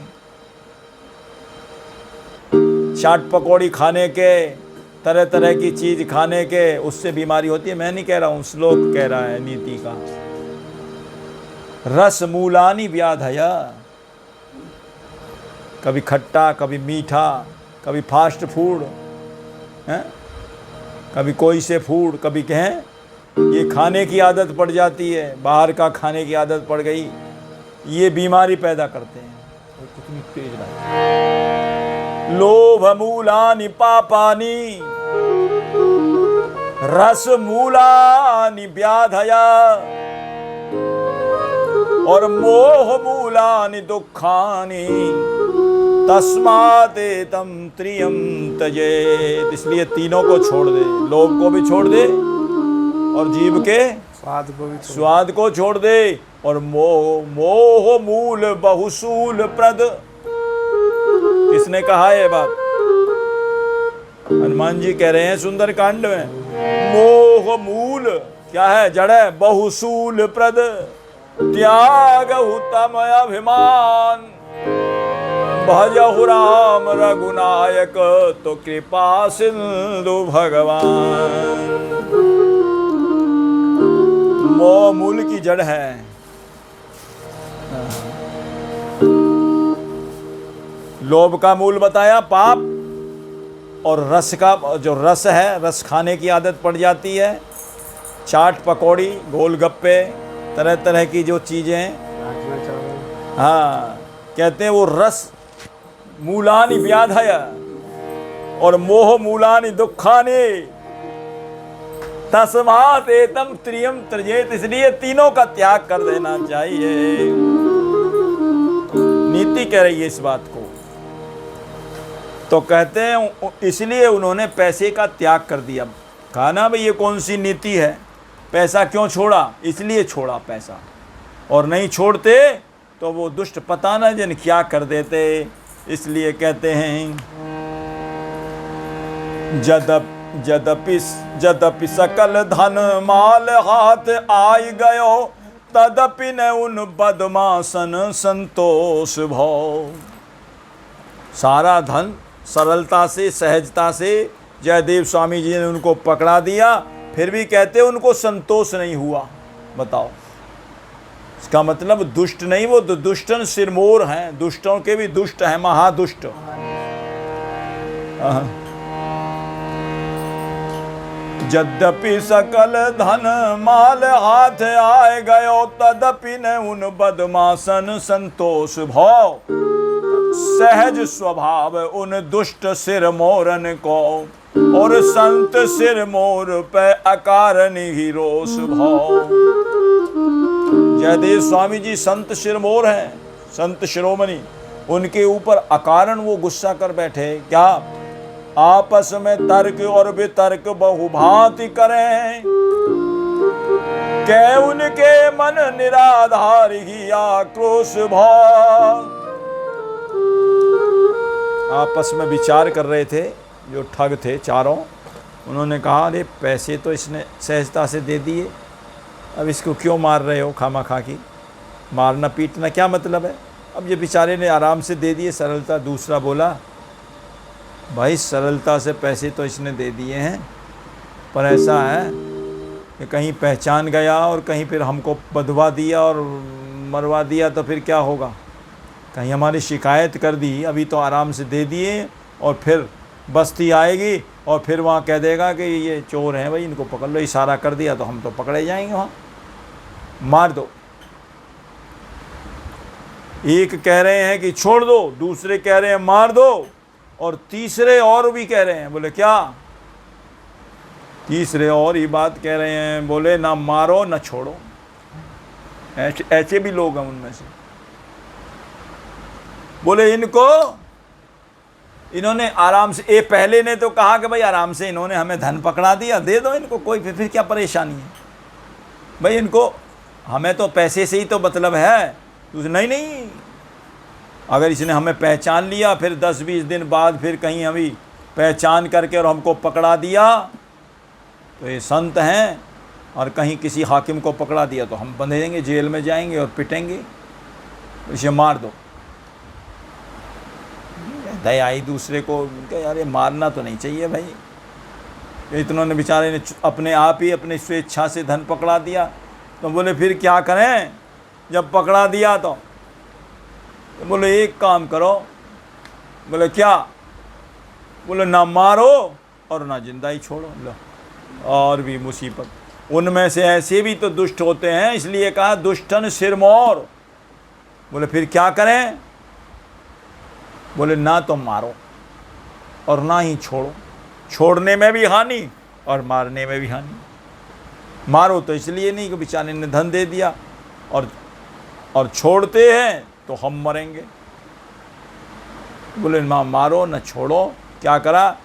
चाट पकौड़ी खाने के, तरह तरह की चीज खाने के, उससे बीमारी होती है। मैं नहीं कह रहा हूं, श्लोक कह रहा है नीति का। रस मूलानि व्याधय। कभी खट्टा, कभी मीठा, कभी फास्ट फूड, कभी कोई से फूड, कभी कहें ये खाने की आदत पड़ जाती है, बाहर का खाने की आदत पड़ गई, ये बीमारी पैदा करते हैं। कितनी तेज बात। लोभ मूलानि पापानि रस मूलानि व्याधया। और मोह मूलानि दुखानि तस्माते तम त्रियम तजेत। इसलिए तीनों को छोड़ दे, लोभ को भी छोड़ दे और जीव के स्वाद को छोड़ दे, और मोह मूल बहुसूल प्रद। किसने कहा ये बात? हनुमान जी कह रहे हैं सुंदर कांड में, मोह मूल क्या है? जड़ है। बहुसूल प्रद त्याग तम अभिमान, भजहु राम रघुनायक तो कृपा सिंधु भगवान। मोह मूल की जड़ है। लोभ का मूल बताया पाप, और रस का जो रस है, रस खाने की आदत पड़ जाती है, चाट पकौड़ी गोलगप्पे तरह तरह की जो चीज़ें, हाँ कहते हैं वो रस मूलानि व्याधय, और मोह मूलानि दुखानि तस्मात् एतम त्रियम त्यजेत। इसलिए तीनों का त्याग कर देना चाहिए। नीति कह रही है इस बात को। तो कहते हैं इसलिए उन्होंने पैसे का त्याग कर दिया। कहा ना भाई ये कौन सी नीति है? पैसा क्यों छोड़ा? इसलिए छोड़ा पैसा, और नहीं छोड़ते तो वो दुष्ट पता न जन क्या कर देते। इसलिए कहते हैं जदपि सकल धन माल हाथ आय गयो, तदपि न उन बदमाशन संतोष भो। सारा धन सरलता से सहजता से जयदेव स्वामी जी ने उनको पकड़ा दिया, फिर भी कहते उनको संतोष नहीं हुआ। बताओ, इसका मतलब दुष्ट नहीं, वो दुष्टन सिरमौर हैं, दुष्टों के भी दुष्ट हैं, महादुष्ट। यद्यपि सकल धन माल हाथ आए गयो, तदपि न उन बदमाशन संतोष भाव। सहज स्वभाव उन दुष्ट सिर मोरन को, और संत सिर मोर पे अकारण ही रोष भाव। जयदेव स्वामी जी संत शिरमोर हैं, संत शिरोमणि, उनके ऊपर अकारण वो गुस्सा कर बैठे। क्या? आपस में तर्क और वितर्क बहुभांति करें, कै उनके मन निराधार ही आक्रोश भाव। आपस में विचार कर रहे थे जो ठग थे चारों। उन्होंने कहा अरे पैसे तो इसने सहजता से दे दिए, अब इसको क्यों मार रहे हो? खामा खा की मारना पीटना क्या मतलब है? अब ये बेचारे ने आराम से दे दिए, सरलता। दूसरा बोला भाई सरलता से पैसे तो इसने दे दिए हैं, पर ऐसा है कि कहीं पहचान गया और कहीं फिर हमको बधवा दिया और मरवा दिया तो फिर क्या होगा? कहीं हमारी शिकायत कर दी, अभी तो आराम से दे दिए और फिर बस्ती आएगी और फिर वहाँ कह देगा कि ये चोर हैं भाई, इनको पकड़ लो। इशारा कर दिया तो हम तो पकड़े जाएंगे, वहाँ मार दो। एक कह रहे हैं कि छोड़ दो, दूसरे कह रहे हैं मार दो, और तीसरे और भी कह रहे हैं। बोले क्या? तीसरे और ही बात कह रहे हैं, बोले ना मारो ना छोड़ो। ऐसे भी लोग हैं उनमें से। बोले इन्होंने आराम से, ये पहले ने तो कहा कि भाई आराम से इन्होंने हमें धन पकड़ा दिया, दे दो इनको, कोई फिर क्या परेशानी है भाई, इनको हमें तो पैसे से ही तो मतलब है। नहीं, अगर इसने हमें पहचान लिया, फिर 10-20 दिन बाद फिर कहीं हमें पहचान करके और हमको पकड़ा दिया, तो ये संत हैं, और कहीं किसी हाकिम को पकड़ा दिया तो हम बंधेंगे, जेल में जाएंगे और पिटेंगे, इसे मार दो। दया आई दूसरे को, यार ये मारना तो नहीं चाहिए भाई। इतनों ने बेचारे ने अपने आप ही अपनी स्वेच्छा से धन पकड़ा दिया। तो बोले फिर क्या करें जब पकड़ा दिया? तो बोले एक काम करो। बोले क्या? बोले ना मारो और ना जिंदा ही छोड़ो। लो, और भी मुसीबत। उनमें से ऐसे भी तो दुष्ट होते हैं, इसलिए कहा दुष्टन सिरमौर। बोले फिर क्या करें? बोले ना तो मारो और ना ही छोड़ो। छोड़ने में भी हानि और मारने में भी हानि। मारो तो इसलिए नहीं कि बेचारे ने धन दे दिया, और और छोड़ते हैं तो हम मरेंगे। बोले मारो न छोड़ो। क्या करा,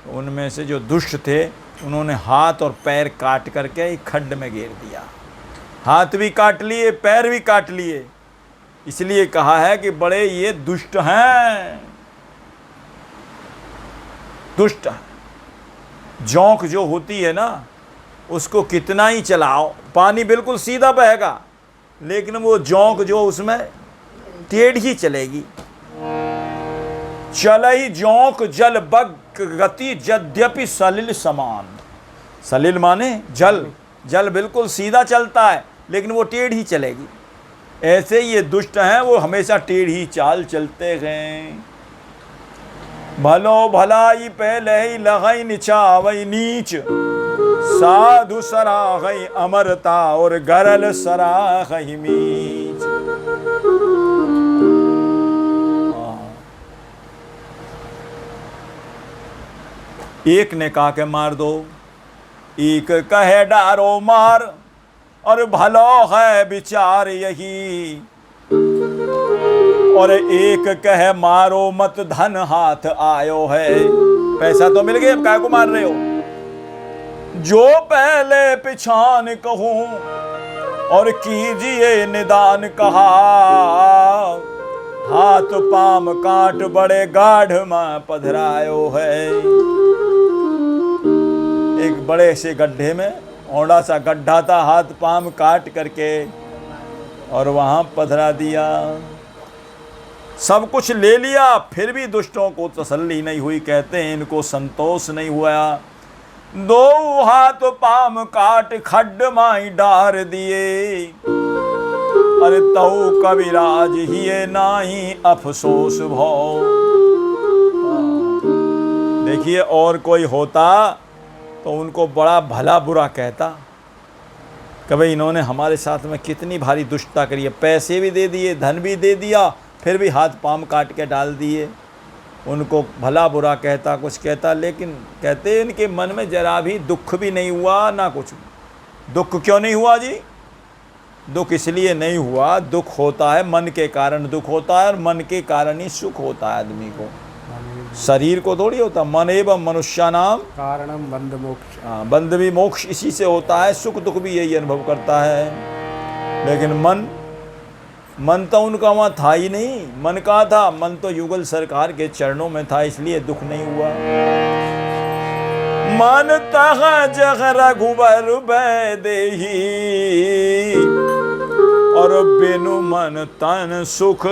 उनमें से जो दुष्ट थे उन्होंने हाथ और पैर काट करके एक खड्ड में गिर दिया। हाथ भी काट लिए, पैर भी काट लिए। इसलिए कहा है कि बड़े ये दुष्ट हैं, दुष्ट हैं। जोंक जो होती है ना, उसको कितना ही चलाओ, पानी बिल्कुल सीधा बहेगा, लेकिन वो जोंक जो उसमें टेढ़ी चलेगी। चलई जोंक जल बग गति यद्यपि सलिल समान। सलिल माने जल, जल बिल्कुल सीधा चलता है लेकिन वो टेढ़ी चलेगी। ऐसे ये दुष्ट हैं, वो हमेशा टेढ़ी चाल चलते हैं। भलो भलाई पहले ही लगई निचावई नीच, साधु सराहई अमरता और गरल सराहई मीच। एक ने कहा के मार दो, एक कहे डारो मार, और भलो है विचार यही, और एक कहे मारो मत धन हाथ आयो है। पैसा तो मिल गया, अब काय को मार रहे हो। जो पहले पिछान कहूं और कीजिए निदान कहा, हाथ पाम काट बड़े गाढ़ में पधरायो है। एक बड़े से गड्ढे में, औंधा सा गड्ढा था, हाथ पाम काट करके और वहां पधरा दिया। सब कुछ ले लिया, फिर भी दुष्टों को तसल्ली नहीं हुई। कहते हैं इनको संतोष नहीं हुआ। दो हाथ पाम काट खड्ड माई डार दिए, अरे तऊ कविराज ही नाही अफसोस भौ। देखिए, और कोई होता तो उनको बड़ा भला बुरा कहता कि भाई इन्होंने हमारे साथ में कितनी भारी दुष्टता करी है। पैसे भी दे दिए, धन भी दे दिया, फिर भी हाथ पाम काट के डाल दिए। उनको भला बुरा कहता, कुछ कहता, लेकिन कहते इनके मन में जरा भी दुख भी नहीं हुआ ना कुछ। दुख क्यों नहीं हुआ जी? दुख इसलिए नहीं हुआ, दुख होता है मन के कारण दुख होता है, और मन के कारण ही सुख होता है आदमी को। शरीर को थोड़ी होता। मन एवं मनुष्यानाम कारणम बंध मोक्ष। हाँ, बंध भी मोक्ष इसी से होता है, सुख दुख भी यही अनुभव करता है। लेकिन मन तो उनका वहाँ था ही नहीं। मन कहाँ था? मन तो युगल सरकार के चरणों में था, इसलिए दुख नहीं हुआ। मन तह जग रघुबर देही, और बिनु मन तन सुख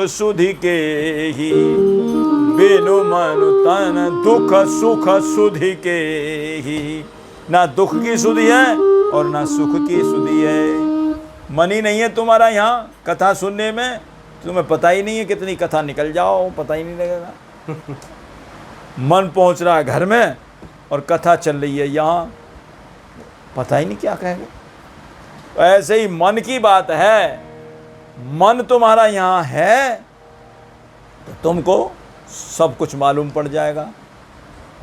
सुधि के ही। बिनु मन तन दुख सुख सुधि के ही। ना दुख की सुधि है और ना सुख की सुधि है। मन ही नहीं है तुम्हारा यहाँ कथा सुनने में, तुम्हें पता ही नहीं है कितनी कथा निकल जाओ, पता ही नहीं लगेगा। मन पहुँच रहा है घर में और कथा चल रही है यहाँ, पता ही नहीं क्या कहेंगे। ऐसे ही मन की बात है। मन तुम्हारा यहाँ है तो तुमको सब कुछ मालूम पड़ जाएगा।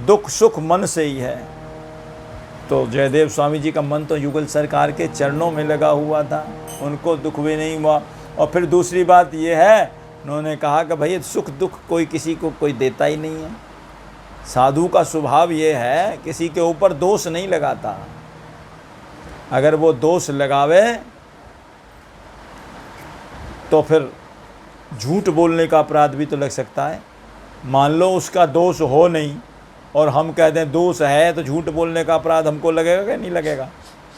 दुख सुख मन से ही है। तो जयदेव स्वामी जी का मन तो युगल सरकार के चरणों में लगा हुआ था, उनको दुख भी नहीं हुआ। और फिर दूसरी बात यह है, उन्होंने कहा कि भाई सुख दुख कोई किसी को कोई देता ही नहीं है। साधु का स्वभाव ये है, किसी के ऊपर दोष नहीं लगाता। अगर वो दोष लगावे तो फिर झूठ बोलने का अपराध भी तो लग सकता है। मान लो उसका दोष हो नहीं और हम कहते हैं दोष है, तो झूठ बोलने का अपराध हमको लगेगा कि नहीं लगेगा?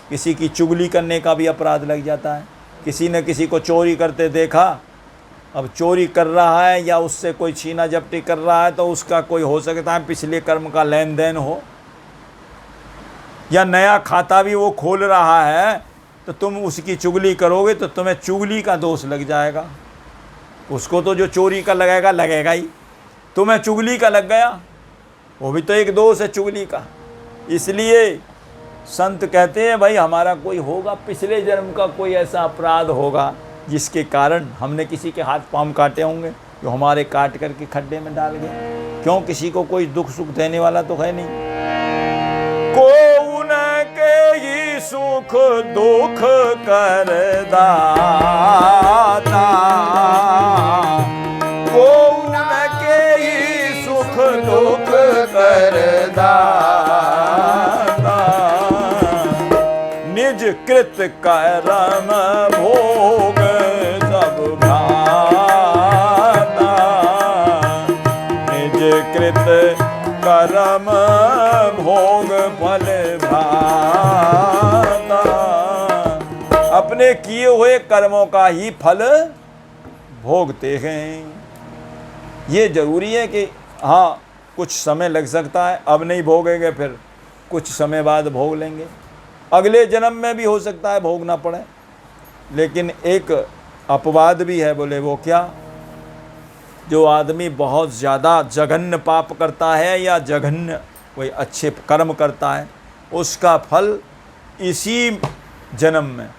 किसी की चुगली करने का भी अपराध लग जाता है। किसी ने किसी को चोरी करते देखा, अब चोरी कर रहा है या उससे कोई छीना झपटी कर रहा है, तो उसका कोई हो सकता है पिछले कर्म का लेन देन हो, या नया खाता भी वो खोल रहा है, तो तुम उसकी चुगली करोगे तो तुम्हें चुगली का दोष लग जाएगा। उसको तो जो चोरी का लगेगा ही, तुम्हें चुगली का लग गया, वो भी तो एक दोष है चुगली का। इसलिए संत कहते हैं भाई हमारा कोई होगा, पिछले जन्म का कोई ऐसा अपराध होगा जिसके कारण हमने किसी के हाथ पांव काटे होंगे, जो हमारे काट करके खड्डे में डाल गए। क्यों? किसी को कोई दुख सुख देने वाला तो है नहीं। को उनके ही सुख दुख कर दाता, को उनके ही सुख दुख कर दाता। निज कृत कर्म भोग सब भ्राता, निज कृत कर्म भोग फल भ्राता। अपने किए हुए कर्मों का ही फल भोगते हैं। ये जरूरी है कि हाँ कुछ समय लग सकता है, अब नहीं भोगेंगे फिर कुछ समय बाद भोग लेंगे, अगले जन्म में भी हो सकता है भोगना पड़े। लेकिन एक अपवाद भी है, बोले वो क्या? जो आदमी बहुत ज़्यादा जघन्य पाप करता है या जघन्य कोई अच्छे कर्म करता है, उसका फल इसी जन्म में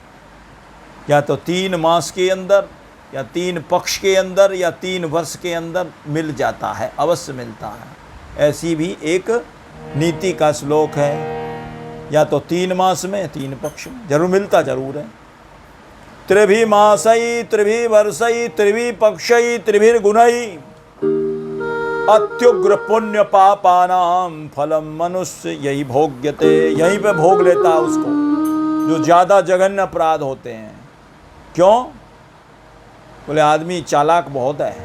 या तो 3 मास के अंदर या 3 पक्ष के अंदर या 3 वर्ष के अंदर मिल जाता है, अवश्य मिलता है। ऐसी भी एक नीति का श्लोक है, या तो 3 मास में 3 पक्ष में जरूर मिलता जरूर है। त्रिभि मासई त्रिभि वर्षई त्रिभि पक्षई त्रिभिर्गुणई अत्युग्र पुण्य पापानाम फलम मनुष्य यही भोग्यते। यहीं पे भोग लेता है उसको जो ज़्यादा जघन्य अपराध होते हैं। क्यों? बोले आदमी चालाक बहुत है।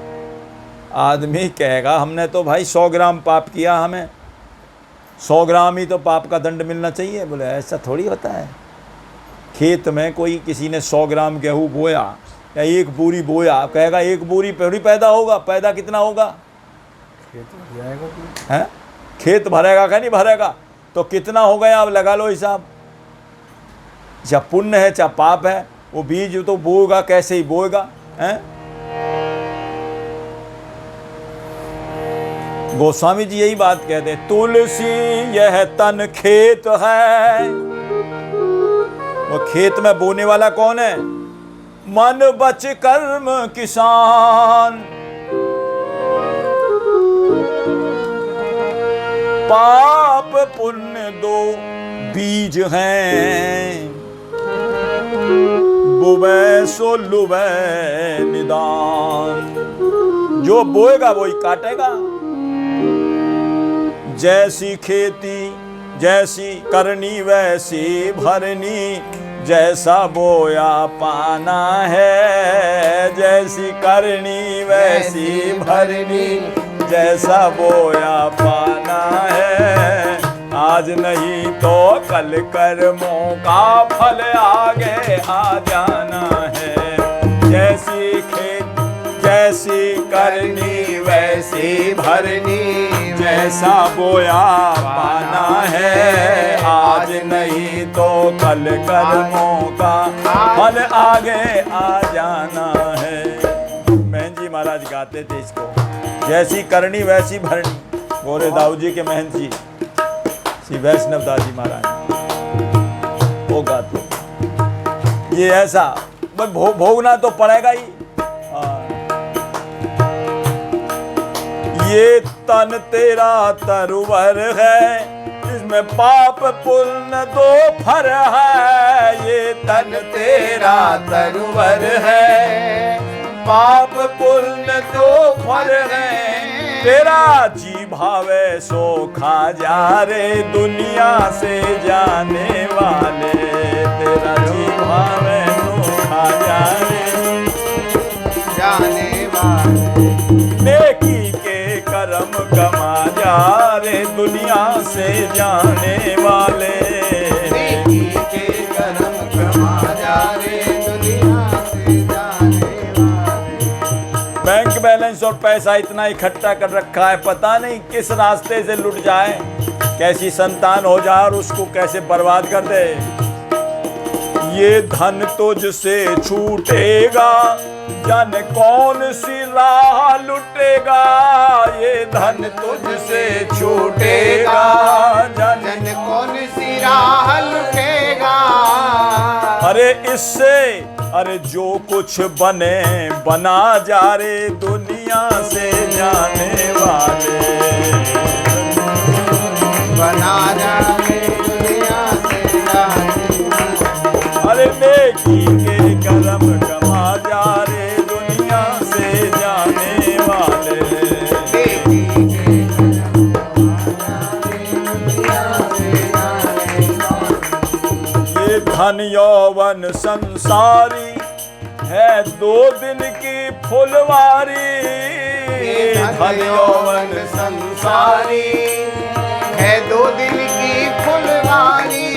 आदमी कहेगा हमने तो भाई 100 ग्राम पाप किया, हमें 100 ग्राम ही तो पाप का दंड मिलना चाहिए। बोले ऐसा थोड़ी होता है। खेत में कोई किसी ने 100 ग्राम गेहूँ बोया या 1 बोरी बोया, कहेगा 1 बोरी पर पैदा होगा, पैदा कितना होगा? खेत भर जाएगा हैं? खेत भरेगा क्या नहीं भरेगा? तो कितना हो गया अब लगा लो हिसाब। चाहे पुण्य है चाहे पाप है, वो बीज तो बोएगा, कैसे ही बोएगा हैं? गोस्वामी जी यही बात कहते हैं, तुलसी यह तन खेत है। वो खेत में बोने वाला कौन है? मन बच कर्म किसान। पाप पुण्य 2 बीज हैं, बुबे सो लुबे निदान। जो बोएगा वही काटेगा। जैसी खेती जैसी करनी वैसी भरनी, जैसा बोया पाना है। जैसी करनी वैसी भरनी, जैसा बोया पाना है। आज नहीं तो कल कर्मों का फल आगे आ जाना है। जैसी खेती जैसी करनी वैसी भरनी, जैसा बोया पाना है। आज नहीं तो कल कर्मों का फल आगे आ जाना है। महन जी महाराज गाते थे इसको, जैसी करनी वैसी भरनी। गोरे दाऊ जी के महन जी श्री वैष्णव दास जी महाराज वो गाते। ये ऐसा भोगना तो पड़ेगा ही। ये तन तेरा तरुवर है, इसमें पाप पुण्य 2 फर है। ये तन तेरा तरुवर है, पाप पुण्य 2 फर है। तेरा जी भावे सो खा जा रे दुनिया से जाने वाले। तेरा जी भावे सो खा जा रे जाने वाले। नेकी के कर्म कमा जा रे दुनिया से जाने वाले। नेकी के कर्म कमा जा रे दुनिया से जाने वाले। बैंक बैलेंस और पैसा इतना इकट्ठा कर रखा है, पता नहीं किस रास्ते से लुट जाए, कैसी संतान हो जाए और उसको कैसे बर्बाद कर दे। ये धन तुझसे छूटेगा, जाने कौन सी राह लुटेगा। ये धन तुझसे छूटेगा, जाने कौन सी राह लुटेगा। अरे इससे अरे जो कुछ बने बना जा रे दुनिया से जाने वाले। बना जा रे दुनिया से जाने धन यौवन संसारी है 2 दिन की फुलवारी। धन यौवन संसारी है 2 दिन की फुलवारी।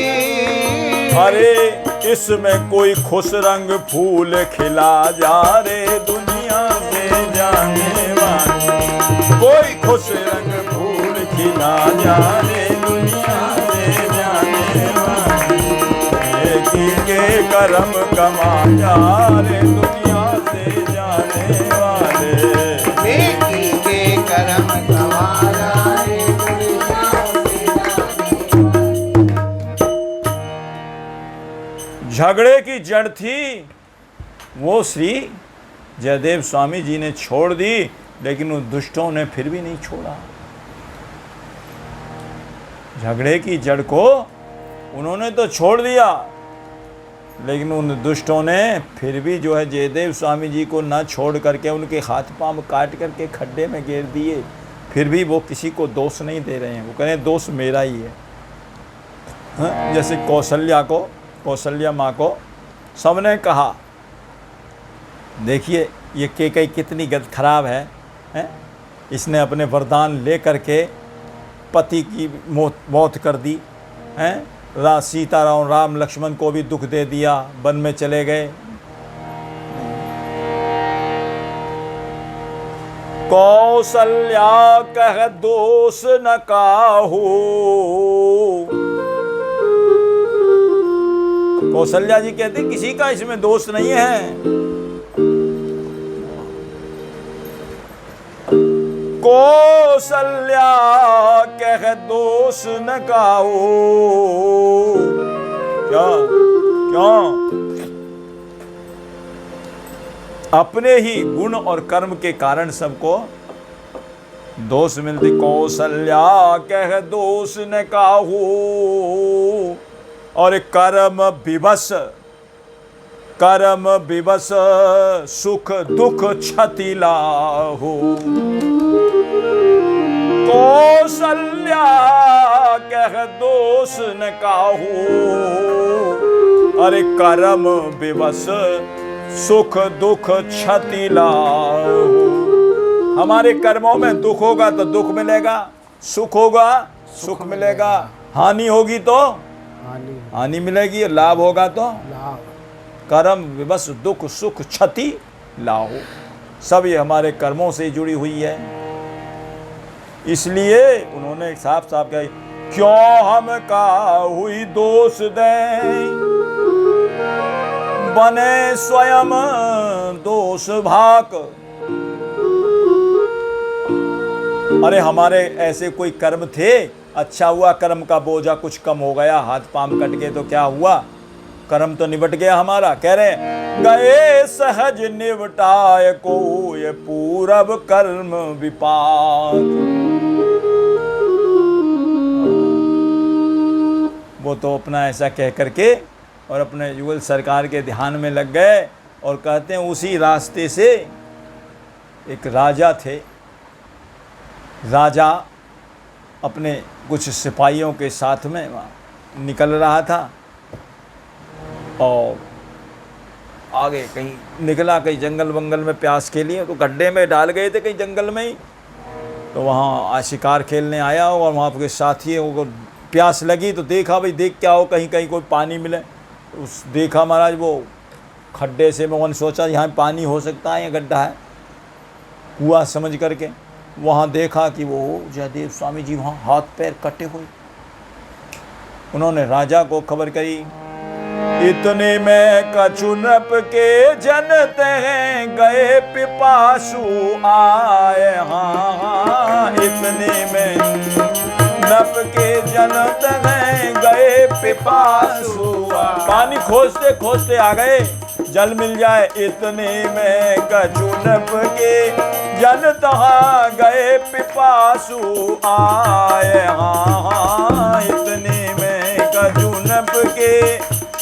अरे इसमें कोई खुश रंग फूल खिला जा रे दुनिया से जाने वाले। कोई खुश रंग फूल खिला जा रे दुनिया से जाने वाले। नेकी के कर्म कमा जा रे दुनिया से जाने वाले। नेकी के कर्म कमा जा रे दुनिया से जाने वाले। झगड़े की जड़ थी वो श्री जयदेव स्वामी जी ने छोड़ दी, लेकिन उन दुष्टों ने फिर भी नहीं छोड़ा। झगड़े की जड़ को उन्होंने तो छोड़ दिया, लेकिन उन दुष्टों ने फिर भी जो है जयदेव स्वामी जी को ना छोड़ करके उनके हाथ पांव काट करके खड्डे में गिर दिए। फिर भी वो किसी को दोष नहीं दे रहे हैं, वो कह रहे हैं दोष मेरा ही है। हाँ? जैसे कौशल्या माँ को सबने कहा, देखिए ये केकई कितनी गद खराब है, हैं? इसने अपने वरदान ले करके पति की मौत कर दी हैं। सीता राम लक्ष्मण को भी दुख दे दिया, वन में चले गए। कौशल्या कह दोष न काहू। कौशल्या जी कहते किसी का इसमें दोष नहीं है। कौशल्या कह दोष न काहू। क्यों? अपने ही गुण और कर्म के कारण सबको दोष मिलती। कौशल्या कह दोष न काहू। और कर्म विवश सुख दुख क्षति लाहू। कौशल्या कह दोष न काहू। अरे कर्म विवश सुख दुख क्षति लाहू। हमारे कर्मों में दुख होगा तो दुख मिलेगा, सुख होगा सुख मिलेगा, हानि होगी तो हानि मिलेगी, लाभ होगा तो लाभ। कर्म विवश दुख सुख क्षति लाहू। सब ये हमारे कर्मों से जुड़ी हुई है। इसलिए उन्होंने साफ साफ कहा, क्यों हम का हुई दोष दें, बने स्वयं दोष भाक। अरे हमारे ऐसे कोई कर्म थे, अच्छा हुआ कर्म का बोझा कुछ कम हो गया, हाथ पांव कट गए तो क्या हुआ, कर्म तो निबट गया हमारा। कह रहे गए सहज निबटाय को ये पूरब कर्म विपाक। वो तो अपना ऐसा कह करके और अपने युगल सरकार के ध्यान में लग गए। और कहते हैं उसी रास्ते से एक राजा थे। राजा अपने कुछ सिपाहियों के साथ में वहाँ निकल रहा था और आगे कहीं निकला, कहीं जंगल वंगल में प्यास के लिए, तो गड्ढे में डाल गए थे कहीं जंगल में ही। तो वहाँ शिकार खेलने आया और वहाँ के साथी वो प्यास लगी तो देखा भाई देख क्या हो, कहीं कहीं कोई पानी मिले। उस देखा महाराज वो खड्डे से, मैं सोचा यहाँ पानी हो सकता है, या गड्ढा है, कुआं समझ करके वहाँ देखा कि वो जयदेव स्वामी जी वहाँ हाथ पैर कटे हुए। उन्होंने राजा को खबर करी। इतने में कछु नप के जनते हैं, गए पिपासु आए। हाँ, इतने में नप के जनत हैं, गए पिपासु। पानी खोजते खोजते आ गए, जल मिल जाए। इतने में कछु नप के जनत गए पिपासु आए। हाँ, इतने में कछु नप के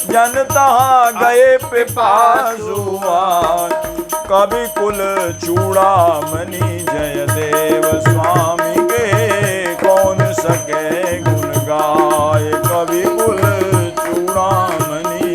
जनता गए पिपासु आए। कवि कुल चूड़ामणि जयदेव स्वामी के, कौन सके गुण गाए। कवि कुल चूड़ामणि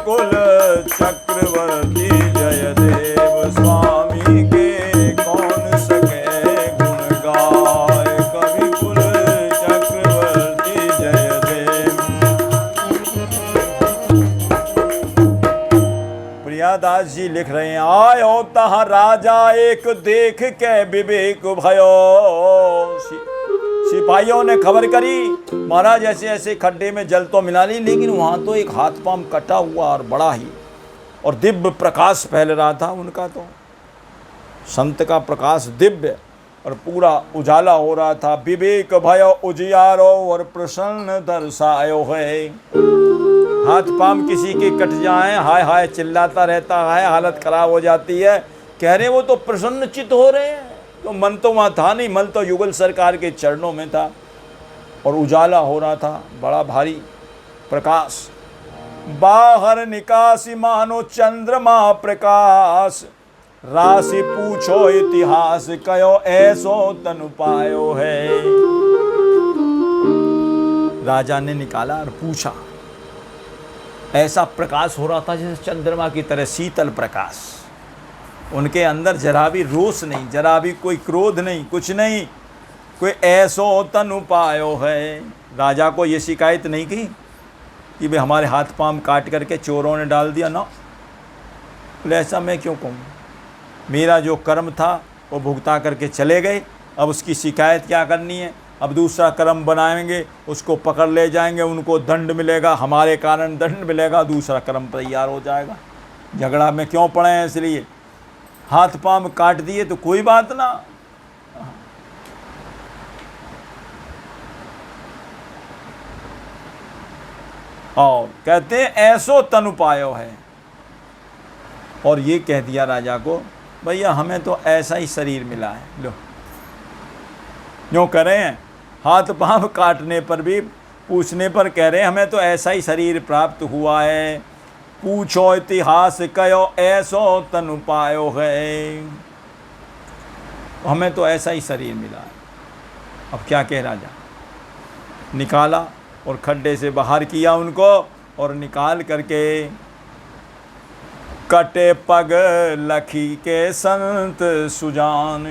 कुल चक्रवर्ती जय देव स्वामी के कौन सके गुण गाय कवि कुल चक्रवर्ती जय देव। प्रियादास जी लिख रहे हैं आयो तहाँ राजा एक देख के विवेक भयो। सिपाहियों ने खबर करी महाराज ऐसे ऐसे खड्डे में जल तो मिला ली, लेकिन वहां तो एक हाथ पांव कटा हुआ और बड़ा ही और दिव्य प्रकाश फैल रहा था उनका। तो संत का प्रकाश दिव्य और पूरा उजाला हो रहा था। विवेक भयो उजियारो और प्रसन्न दर्शायो है। हाथ पांव किसी के कट जाए हाय हाय चिल्लाता रहता है, हालत खराब हो जाती है। कह रहे वो तो प्रसन्न चित्त हो रहे हैं। तो मन तो वहाँ था नहीं, मन तो युगल सरकार के चरणों में था और उजाला हो रहा था बड़ा भारी प्रकाश। बाहर निकासी मानो चंद्रमा प्रकाश, राशि पूछो इतिहास कयो ऐसो तनु पायो है। राजा ने निकाला और पूछा, ऐसा प्रकाश हो रहा था जैसे चंद्रमा की तरह शीतल प्रकाश। उनके अंदर जरा भी रोष नहीं, जरा भी कोई क्रोध नहीं, कुछ नहीं। कोई ऐसो तनु पायो है। राजा को ये शिकायत नहीं की कि भाई हमारे हाथ पांव काट करके चोरों ने डाल दिया ना। बोले ऐसा मैं क्यों कहूँ, मेरा जो कर्म था वो भुगता करके चले गए, अब उसकी शिकायत क्या करनी है। अब दूसरा कर्म बनाएंगे, उसको पकड़ ले जाएंगे, उनको दंड मिलेगा, हमारे कारण दंड मिलेगा, दूसरा कर्म तैयार हो जाएगा। झगड़ा में क्यों पड़े हैं, इसलिए हाथ पांव काट दिए तो कोई बात ना। और कहते हैं ऐसो तनु पायो है। और ये कह दिया राजा को, भैया हमें तो ऐसा ही शरीर मिला है। लो यूँ करें, हाथ पांव काटने पर भी पूछने पर कह रहे हैं हमें तो ऐसा ही शरीर प्राप्त हुआ है। पूछो इतिहास कयो ऐसो तनु पायो है। हमें तो ऐसा ही शरीर मिला है। अब क्या कह राजा, निकाला और खड्डे से बाहर किया उनको और निकाल करके कटे पग लखी के संत सुजान,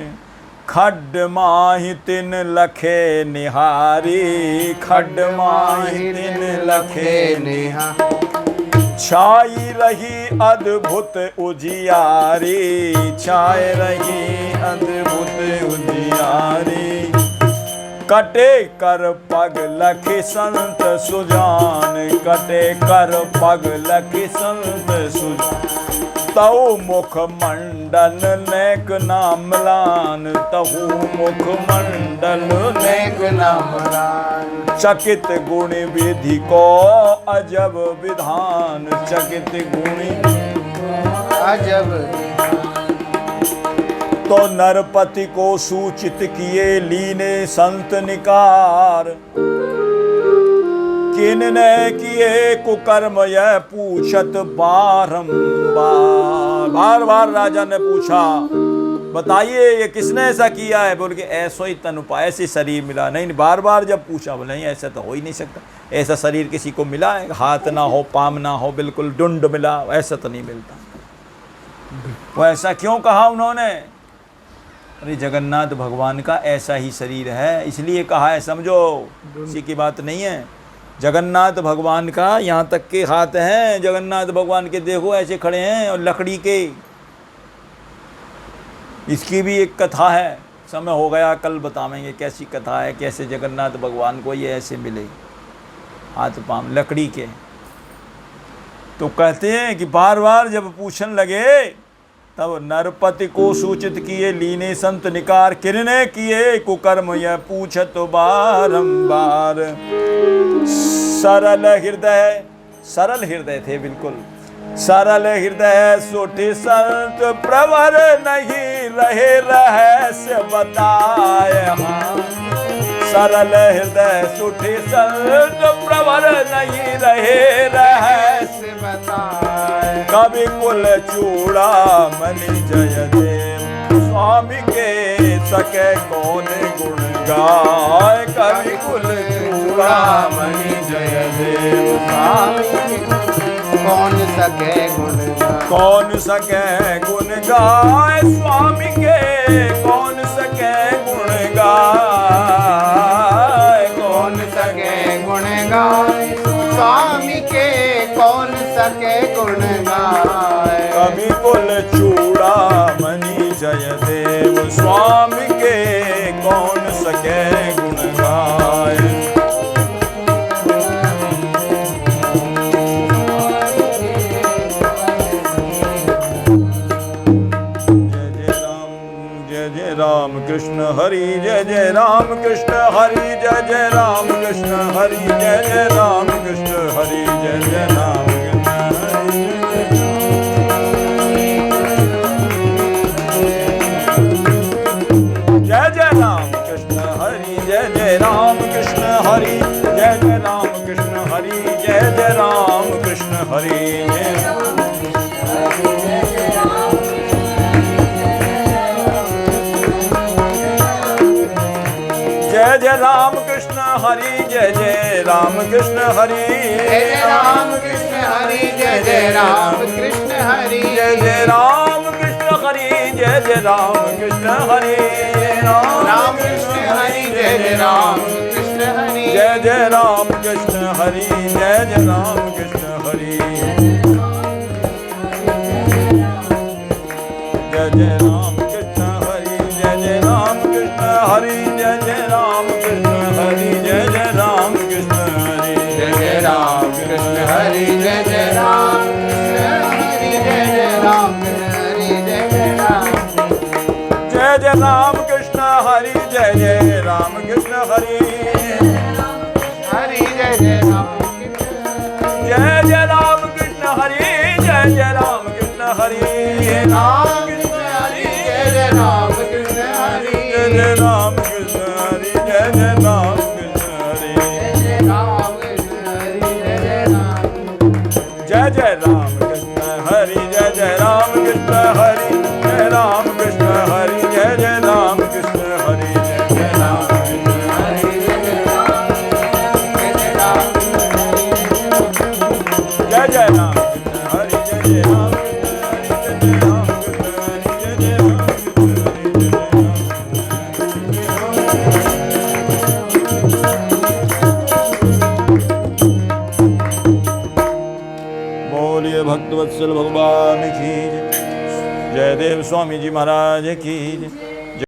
खड्ड माहि तिन लखे निहारी, खड्ड माहि तिन लखे निहारी। छाई रही अद्भुत उजियारी, छाई रही अद्भुत उजियारी। कटे कर पग लखि संत सुजान, कटे कर पग लखि संत सुजान। तहु मुख मंडल नेक नामलान, तहु मुख मंडल नेक नामलान। चकित गुण विधि को अजब विधान, चकित गुण अजब। तो नरपति को सूचित किए लीने संत निकार, किनने किए कुकर्म यह पूछत बारंबार। बार बार राजा ने पूछा, बताइए ये किसने ऐसा किया है। बोल के ऐसो ही तनु पाया, ऐसे शरीर मिला। नहीं, बार बार जब पूछा, बोले नहीं ऐसा तो हो ही नहीं सकता। ऐसा शरीर किसी को मिला है, हाथ ना हो, पाम ना हो, बिल्कुल डुंड मिला, ऐसा तो नहीं मिलता। वो ऐसा क्यों कहा उन्होंने, अरे जगन्नाथ भगवान का ऐसा ही शरीर है इसलिए कहा है, समझो, किसी की बात नहीं है। जगन्नाथ भगवान का यहाँ तक के हाथ हैं, जगन्नाथ भगवान के देखो ऐसे खड़े हैं, और लकड़ी के। इसकी भी एक कथा है, समय हो गया कल बताएंगे कैसी कथा है, कैसे जगन्नाथ भगवान को ये ऐसे मिले हाथ पांव लकड़ी के। तो कहते हैं कि बार बार जब पूछने लगे तब नरपति को सूचित किए लीने संत निकार, किरने किए कुकर्म यह पूछत बारंबार। सरल हृदय, सरल हृदय थे बिल्कुल, सरल हृदय सोठे संत प्रवर नहीं रहे रहस्य बताए। सरल हृदय सोठे संत प्रवर नहीं रहे रहस्य बताए। कवि कुल चूड़ामणि जय देव स्वामी के सके कौन गुण गाय। कवि कुल चूड़ामणि जय देव स्वामी कौन सके गुण गाए कौन सके गुण गाए स्वामी के, कौन सके गुण गाए, कौन सके गुण गाए स्वामी के, कौन सके गुण गाए कवि कुल चूड़ामणि जयदेव स्वामी के, कौन सके गुण गाए। राम कृष्ण हरि जय जय राम कृष्ण हरि जय जय राम कृष्ण हरि जय जय राम कृष्ण हरि जय जय राम कृष्ण हरि जय जय राम कृष्ण हरि जय जय राम कृष्ण हरि जय जय राम कृष्ण हरि जय जय राम कृष्ण हरि जय जय राम कृष्ण हरि जय जय राम कृष्ण हरि जय जय राम कृष्ण हरि जय जय राम कृष्ण हरि जय जय राम कृष्ण हरि जय जय राम कृष्ण हरि राम कृष्ण हरि जय जय राम कृष्ण हरि जय जय राम कृष्ण हरि जय जय राम कृष्ण हरि जय जय राम कृष्ण हरि जय जय राम कृष्ण हरि जय जय राम कृष्ण हरि जय जय राम कृष्ण हरि जय जय राम कृष्ण हरि जय जय राम कृष्ण हरि जय जय राम कृष्ण हरि जय जय राम कृष्ण हरि जय जय राम कृष्ण हरि राम कृष्ण हरि जय जय राम कृष्ण हरि जय जय राम कृष्ण हरि जय जय राम कृष्ण हरि जय जय राम कृष्ण हरि जय जय राम कृष्ण हरि जय राम कृष्ण हरि जय जय राम कृष्ण हरि जय जय राम कृष्ण हरि जय जय राम कृष्ण हरि जय जय राम कृष्ण हरि जय जय राम कृष्ण हरि जय जय राम कृष्ण हरि जय जय राम। बोलिए भक्तवत्सल भगवान की जय। जयदेव स्वामी जी महाराज की जय।